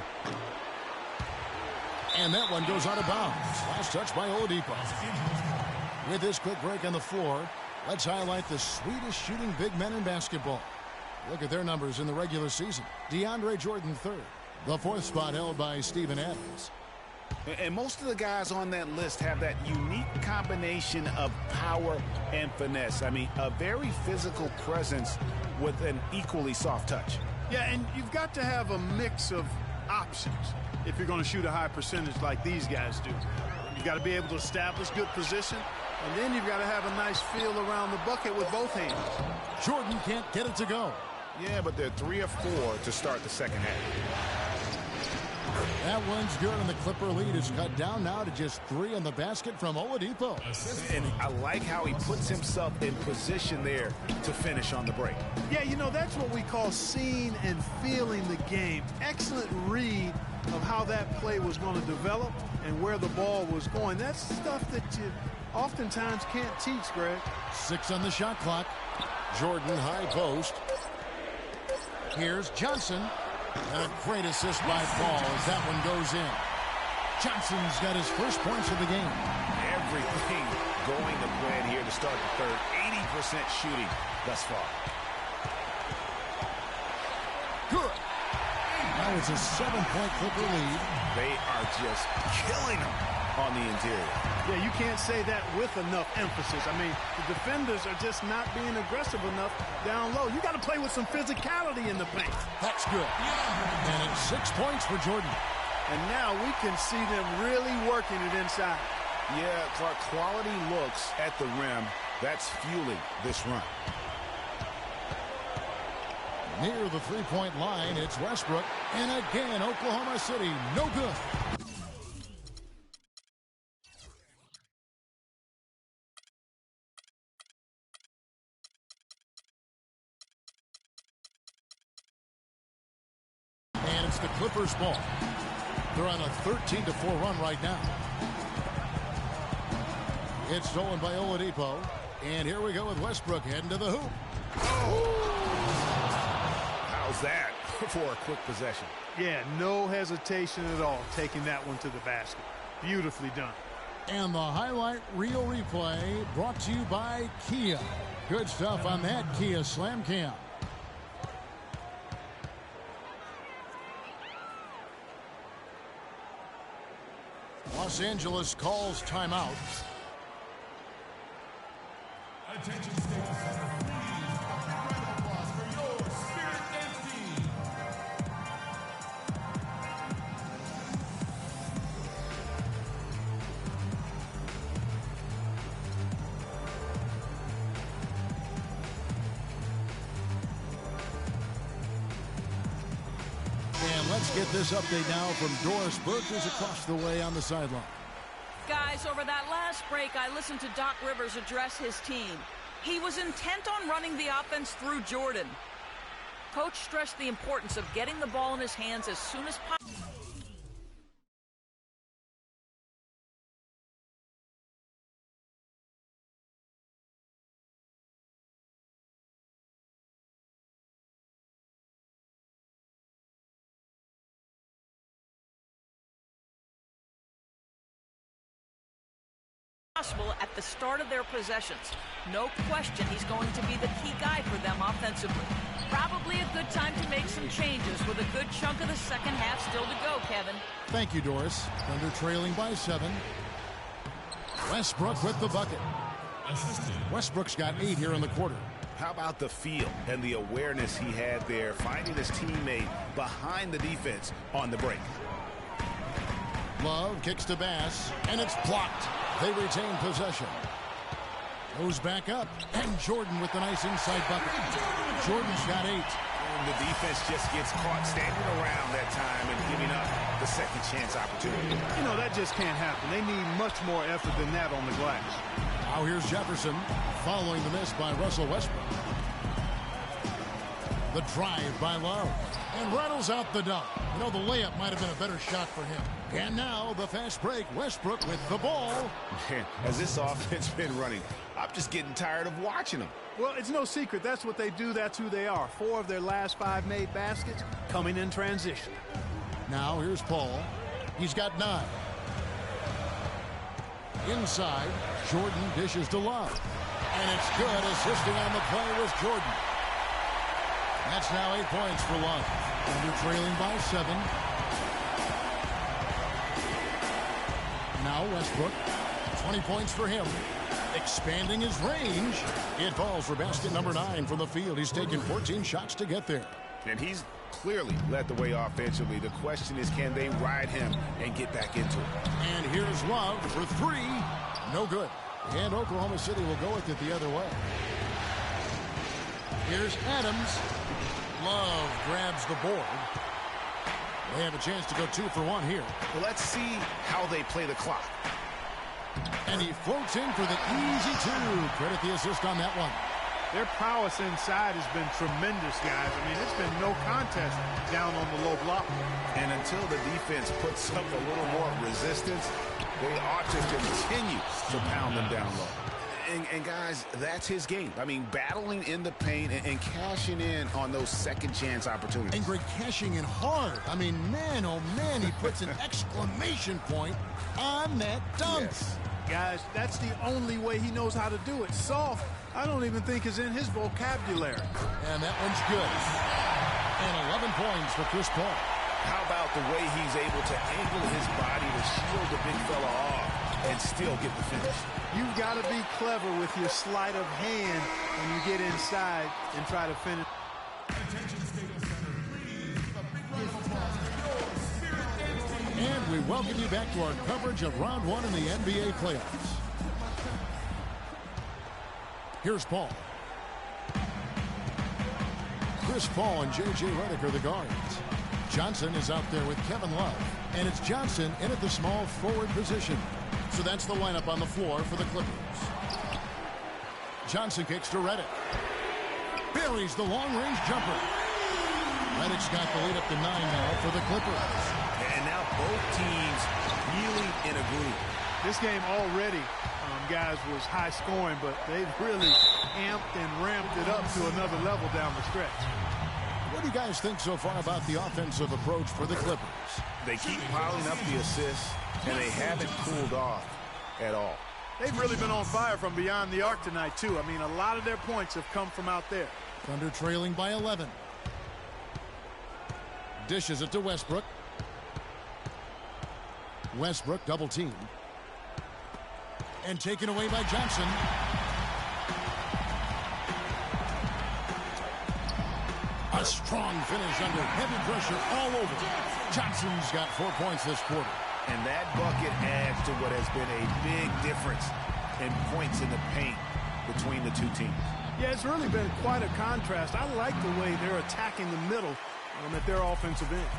And that one goes out of bounds. Last touch by Oladipo. With this quick break on the floor, let's highlight the sweetest shooting big men in basketball. Look at their numbers in the regular season. DeAndre Jordan third. The 4th spot held by Steven Adams. And most of the guys on that list have that unique combination of power and finesse. I mean, a very physical presence with an equally soft touch. Yeah, and you've got to have a mix of options if you're going to shoot a high percentage like these guys do. You've got to be able to establish good position, and then you've got to have a nice feel around the bucket with both hands. Jordan can't get it to go. Yeah, but they're 3 of 4 to start the second half. That one's good, and the Clipper lead is cut down now to just 3 on the basket from Oladipo. And I like how he puts himself in position there to finish on the break. Yeah, you know, that's what we call seeing and feeling the game. Excellent read of how that play was going to develop and where the ball was going. That's stuff that you oftentimes can't teach, Greg. 6 on the shot clock. Jordan high post. Here's Johnson. And a great assist by Paul as that one goes in. Johnson's got his first points of the game. Everything going to plan here to start the third. 80% shooting thus far. Good. Now it's a 7-point Clipper lead. They are just killing them on the interior. Yeah, you can't say that with enough emphasis. I mean, the defenders are just not being aggressive enough down low. You got to play with some physicality in the paint. That's good. And it's 6 points for Jordan. And now we can see them really working it inside. Yeah, Clark, quality looks at the rim. That's fueling this run. Near the 3-point line, it's Westbrook. And again, Oklahoma City, no good. And it's the Clippers' ball. They're on a 13-4 run right now. It's stolen by Oladipo. And here we go with Westbrook heading to the hoop. How's that for a quick possession? Yeah, no hesitation at all taking that one to the basket. Beautifully done. And the highlight reel replay brought to you by Kia. Good stuff on that Kia Slam Cam. Los Angeles calls timeout. Attention, State Center, please. Round of applause for your Spirit Dance team. And let's get this update now from Doris Burke, who's across the way on the sideline. Guys, over that last break, I listened to Doc Rivers address his team. He was intent on running the offense through Jordan. Coach stressed the importance of getting the ball in his hands as soon as possible. possible at the start of their possessions. No question he's going to be the key guy for them offensively. Probably a good time to make some changes with a good chunk of the second half still to go, Kevin. Thank you, Doris. Thunder trailing by 7. Westbrook with the bucket. Westbrook's got 8 here in the quarter. How about the feel and the awareness he had there, finding his teammate behind the defense on the break. Love kicks to Bass, and it's blocked. They retain possession. Goes back up, and Jordan with the nice inside bucket. Jordan's got 8. And the defense just gets caught standing around that time and giving up the second chance opportunity. You know, that just can't happen. They need much more effort than that on the glass. Now here's Jefferson, following the miss by Russell Westbrook. The drive by Love, and rattles out the dunk. You know, the layup might have been a better shot for him. And now the fast break, Westbrook with the ball. Man, has this offense been running? I'm just getting tired of watching them. Well, it's no secret. That's what they do. That's who they are. 4 of their last 5 made baskets coming in transition. Now here's Paul. He's got 9. Inside, Jordan dishes to Love. And it's good. Assisting on the play was Jordan. That's now 8 points for Love. Thunder trailing by 7. Now Westbrook. 20 points for him. Expanding his range. It falls for basket number 9 from the field. He's taken 14 shots to get there. And he's clearly led the way offensively. The question is, can they ride him and get back into it? And here's Love for 3. No good. And Oklahoma City will go with it the other way. Here's Adams. Love grabs the board. They have a chance to go 2 for 1 here. Well, let's see how they play the clock. And he floats in for the easy 2. Credit the assist on that one. Their prowess inside has been tremendous, guys. I mean, it's been no contest down on the low block. And until the defense puts up a little more resistance, they ought to continue to pound them down low. And guys, that's his game. I mean, battling in the paint and cashing in on those second chance opportunities. And Greg, cashing in hard. I mean, man, oh man, he puts an exclamation point on that dunk. Yes. Guys, that's the only way he knows how to do it. Soft, I don't even think is in his vocabulary. And that one's good. And 11 points for Chris Paul. How about the way he's able to angle his body to shield the big fella off and still get the finish? You've got to be clever with your sleight of hand when you get inside and try to finish. And we welcome you back to our coverage of round 1 in the NBA playoffs. Here's Paul. Chris Paul and J.J. Redick are the guards. Johnson is out there with Kevin Love. And it's Johnson in at the small forward position. So that's the lineup on the floor for the Clippers. Johnson kicks to Redick. Buries the long-range jumper. Redick's got the lead up to 9 now for the Clippers. And now both teams really in a groove. This game already, guys, was high scoring, but they've really amped and ramped it up to another level down the stretch. What do you guys think so far about the offensive approach for the Clippers? They keep piling up the assists, and they haven't cooled off at all. They've really been on fire from beyond the arc tonight, too. I mean, a lot of their points have come from out there. Thunder trailing by 11. Dishes it to Westbrook. Westbrook double team. And taken away by Johnson. A strong finish under heavy pressure all over. Johnson's got 4 points this quarter. And that bucket adds to what has been a big difference in points in the paint between the two teams. Yeah, it's really been quite a contrast. I like the way they're attacking the middle at their offensive end.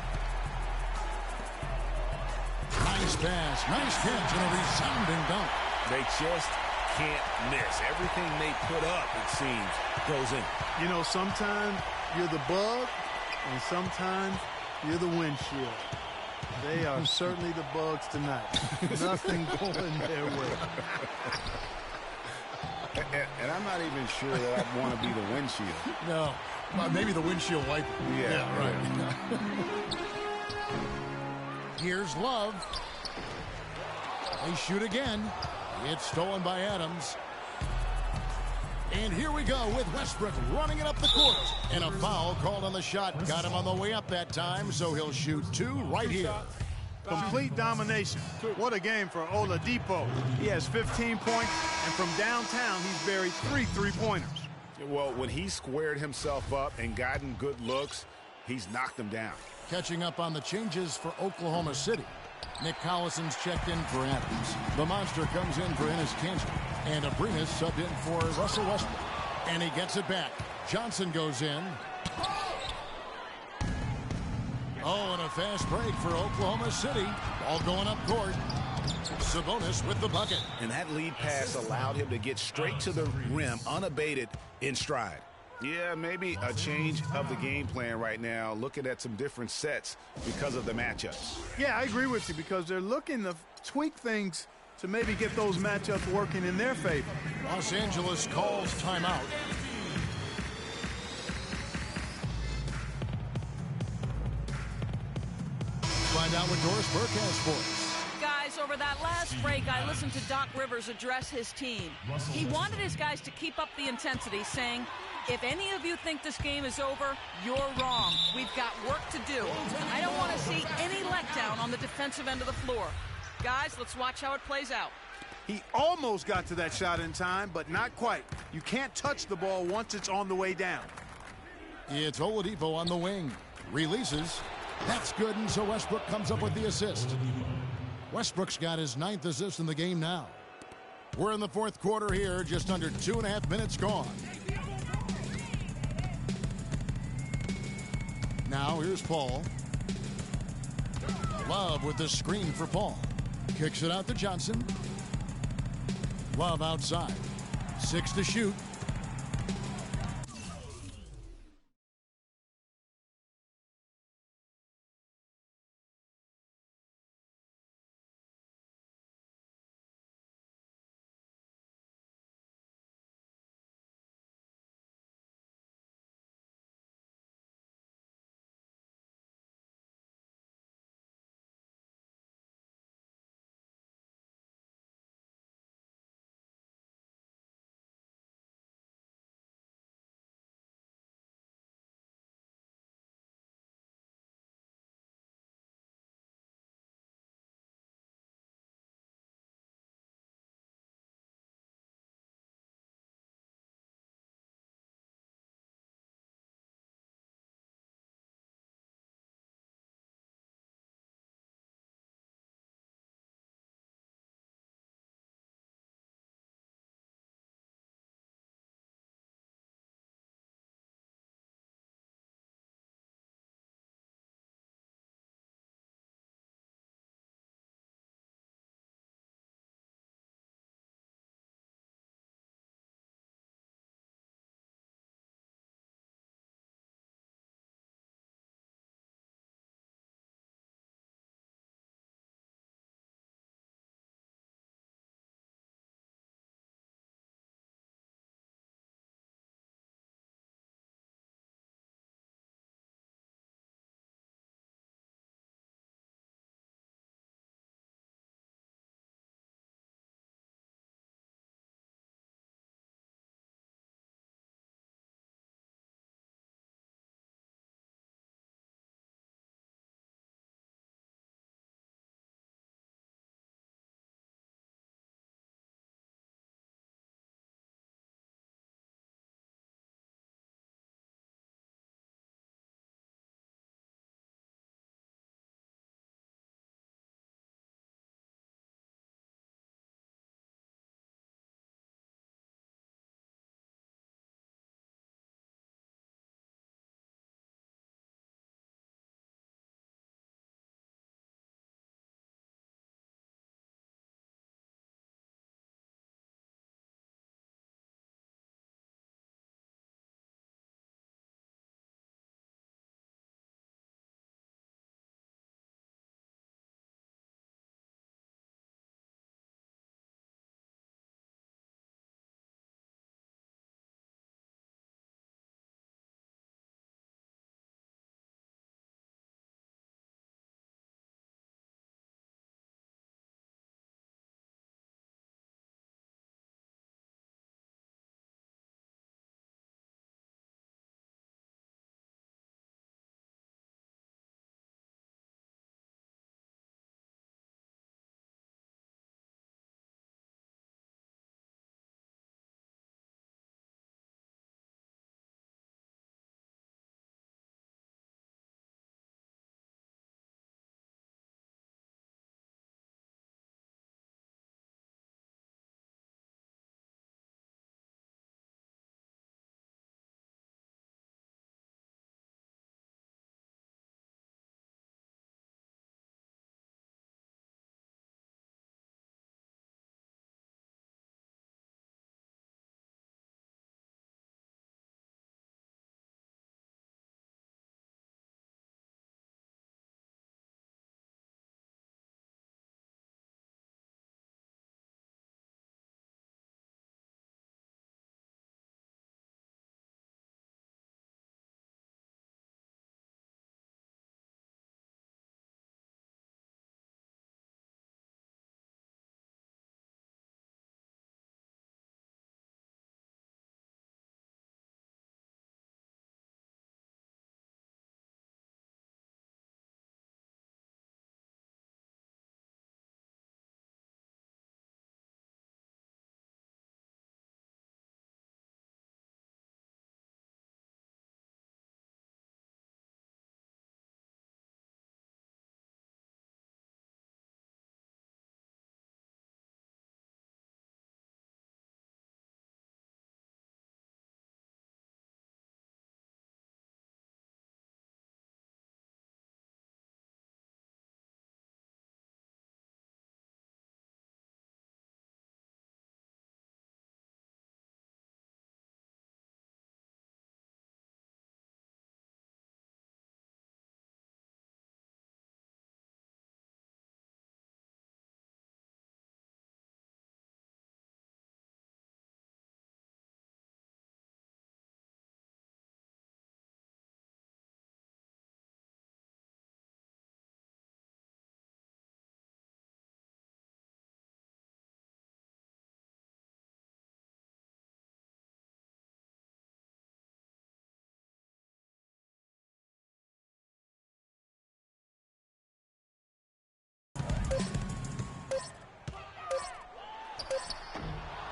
Nice pass, nice catch, and a resounding dunk. They just can't miss. Everything they put up, it seems, goes in. You know, sometimes you're the bug, and sometimes you're the windshield. They are certainly the bugs tonight. Nothing going their way. And I'm not even sure that I want to be the windshield. No, maybe the windshield wiper. Yeah, right. Here's Love. They shoot again. It's stolen by Adams. And here we go with Westbrook running it up the court. And a foul called on the shot. Got him on the way up that time, so he'll shoot 2 right here. Complete domination. What a game for Oladipo. He has 15 points, and from downtown, he's buried 3 three-pointers. Well, when he squared himself up and gotten good looks, he's knocked them down. Catching up on the changes for Oklahoma City. Nick Collison's checked in for Adams. The Monster comes in for Enes Kanter. And Abrinas subbed in for Russell Westbrook. And he gets it back. Johnson goes in. Oh, and a fast break for Oklahoma City. Ball going up court. Sabonis with the bucket. And that lead pass allowed him to get straight to the rim unabated in stride. Yeah, maybe a change of the game plan right now, looking at some different sets because of the matchups. Yeah, I agree with you because they're looking to tweak things to maybe get those matchups working in their favor. Los Angeles calls timeout. Find out what Doris Burke has for us. Guys, over that last break, I listened to Doc Rivers address his team. He wanted his guys to keep up the intensity, saying, if any of you think this game is over, you're wrong. We've got work to do. I don't want to see any letdown on the defensive end of the floor. Guys, let's watch how it plays out. He almost got to that shot in time, but not quite. You can't touch the ball once it's on the way down. It's Oladipo on the wing. Releases. That's good, and so Westbrook comes up with the assist. Westbrook's got his 9th assist in the game now. We're in the 4th quarter here, just under 2.5 minutes gone. Now here's Paul. Love with the screen for Paul. Kicks it out to Johnson. Love outside. 6 to shoot.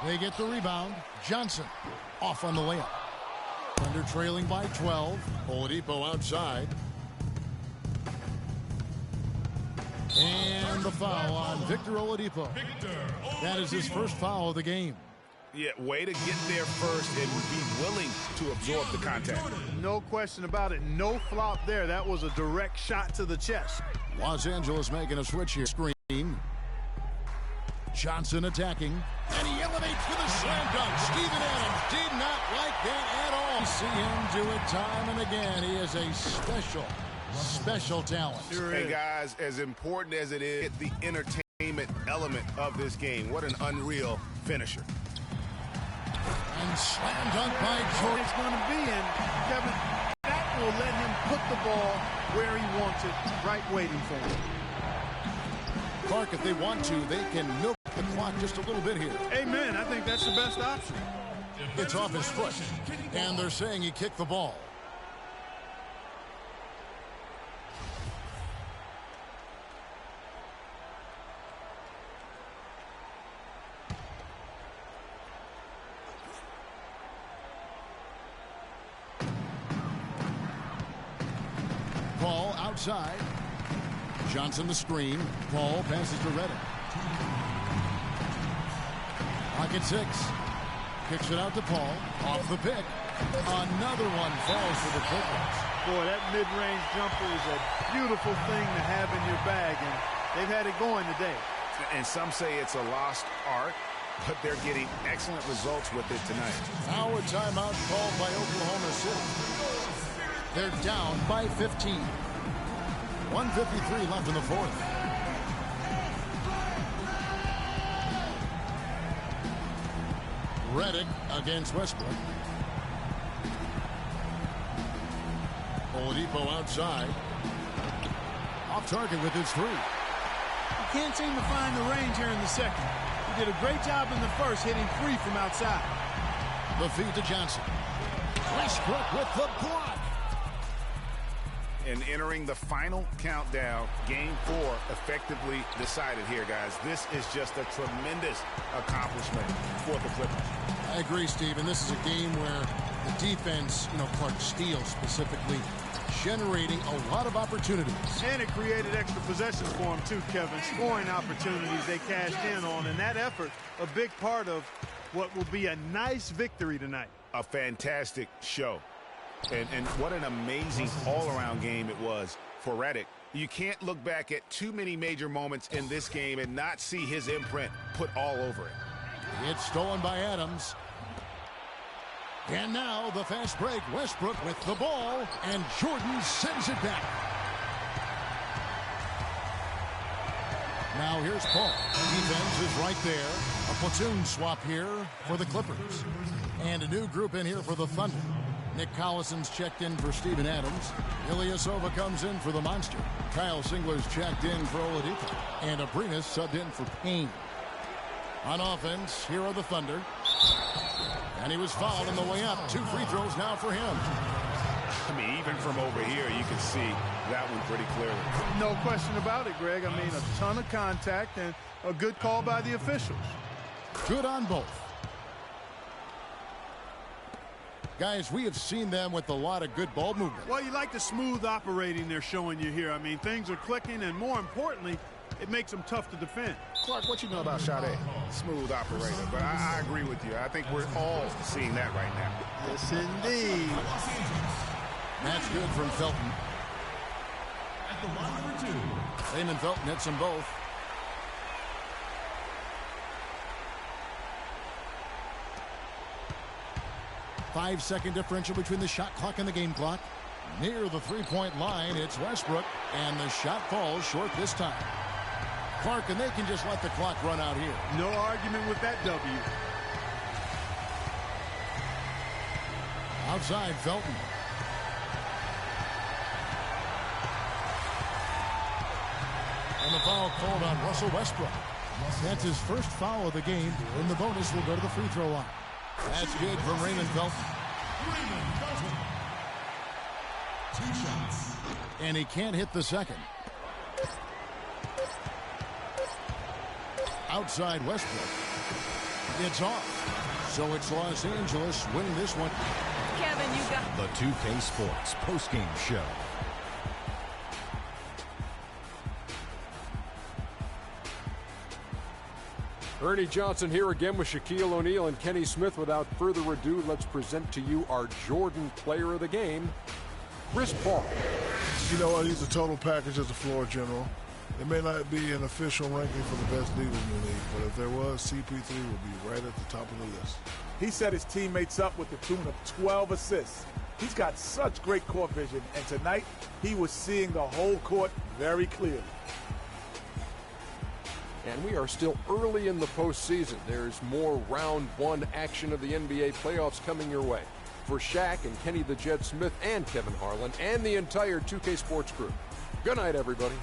They get the rebound. Johnson off on the layup. Thunder trailing by 12. Oladipo outside. And the foul on Victor Oladipo. That is his first foul of the game. Yeah, way to get there first and be willing to absorb the contact. No question about it. No flop there. That was a direct shot to the chest. Los Angeles making a switch here. Screen. Johnson attacking. And he elevates for the slam dunk. Steven Adams did not like that at all. You see him do it time and again. He is a special talent. Hey, guys, as important as it is, the entertainment element of this game. What an unreal finisher. And slam dunk by Jordan. It's going to be in. Kevin, that will let him put the ball where he wants it, right waiting for him. Clark, if they want to, they can milk the clock just a little bit here. Amen. I think that's the best option. It's off his foot, and they're saying he kicked the ball. Paul outside. Johnson the screen. Paul passes to Redick. Pocket 6. Kicks it out to Paul. Off the pick. Another one falls for the Clippers. Boy, that mid-range jumper is a beautiful thing to have in your bag, and they've had it going today. And some say it's a lost art, but they're getting excellent results with it tonight. Now a timeout called by Oklahoma City. They're down by 15. 1:53 left in the fourth. Redick against Westbrook. Oladipo outside. Off target with his three. He can't seem to find the range here in the second. He did a great job in the first, hitting three from outside. The feed to Johnson. Westbrook with the block. And entering the final countdown, game 4 effectively decided here, guys. This is just a tremendous accomplishment for the Clippers. I agree, Steve. And this is a game where the defense, Clark Steele specifically, generating a lot of opportunities. And it created extra possessions for him, too, Kevin. Scoring opportunities they cashed in on. And that effort, a big part of what will be a nice victory tonight. A fantastic show. And what an amazing all-around game it was for Redick. You can't look back at too many major moments in this game and not see his imprint put all over it. It's stolen by Adams. And now the fast break. Westbrook with the ball, and Jordan sends it back. Now here's Paul. Defense is right there. A platoon swap here for the Clippers. And a new group in here for the Thunder. Nick Collison's checked in for Steven Adams. Ilyasova comes in for the Monster. Kyle Singler's checked in for Oladipo. And Abrinas subbed in for Payne. On offense, here are the Thunder. And he was fouled on the way up. 2 free throws now for him. I mean, even from over here, you can see that one pretty clearly. No question about it, Greg. I mean, a ton of contact and a good call by the officials. Good on both. Guys, we have seen them with a lot of good ball movement. Well, you like the smooth operating they're showing you here. I mean, things are clicking, and more importantly, it makes them tough to defend. Clark, what you know about Sade? Smooth operator, but I agree with you. I think we're all seeing that right now. Yes, indeed. That's good from Felton. At the line for 2. Raymond Felton hits them both. Five-second differential between the shot clock and the game clock. Near the three-point line, it's Westbrook, and the shot falls short this time. Clark, and they can just let the clock run out here. No argument with that W. Outside, Felton. And the foul called on Russell Westbrook. That's his first foul of the game, and the bonus will go to the free throw line. That's good from Raymond Felton. 2 shots. And he can't hit the second. Outside Westbrook. It's off. So it's Los Angeles winning this one. Kevin, you got The 2K Sports postgame show. Ernie Johnson here again with Shaquille O'Neal and Kenny Smith. Without further ado, let's present to you our Jordan player of the game, Chris Paul. You know what? He's a total package as a floor general. It may not be an official ranking for the best leaders in the league, but if there was, CP3 would be right at the top of the list. He set his teammates up with the tune of 12 assists. He's got such great court vision, and tonight he was seeing the whole court very clearly. And we are still early in the postseason. There's more round one action of the NBA playoffs coming your way. For Shaq and Kenny the Jet Smith and Kevin Harlan and the entire 2K Sports crew, good night, everybody.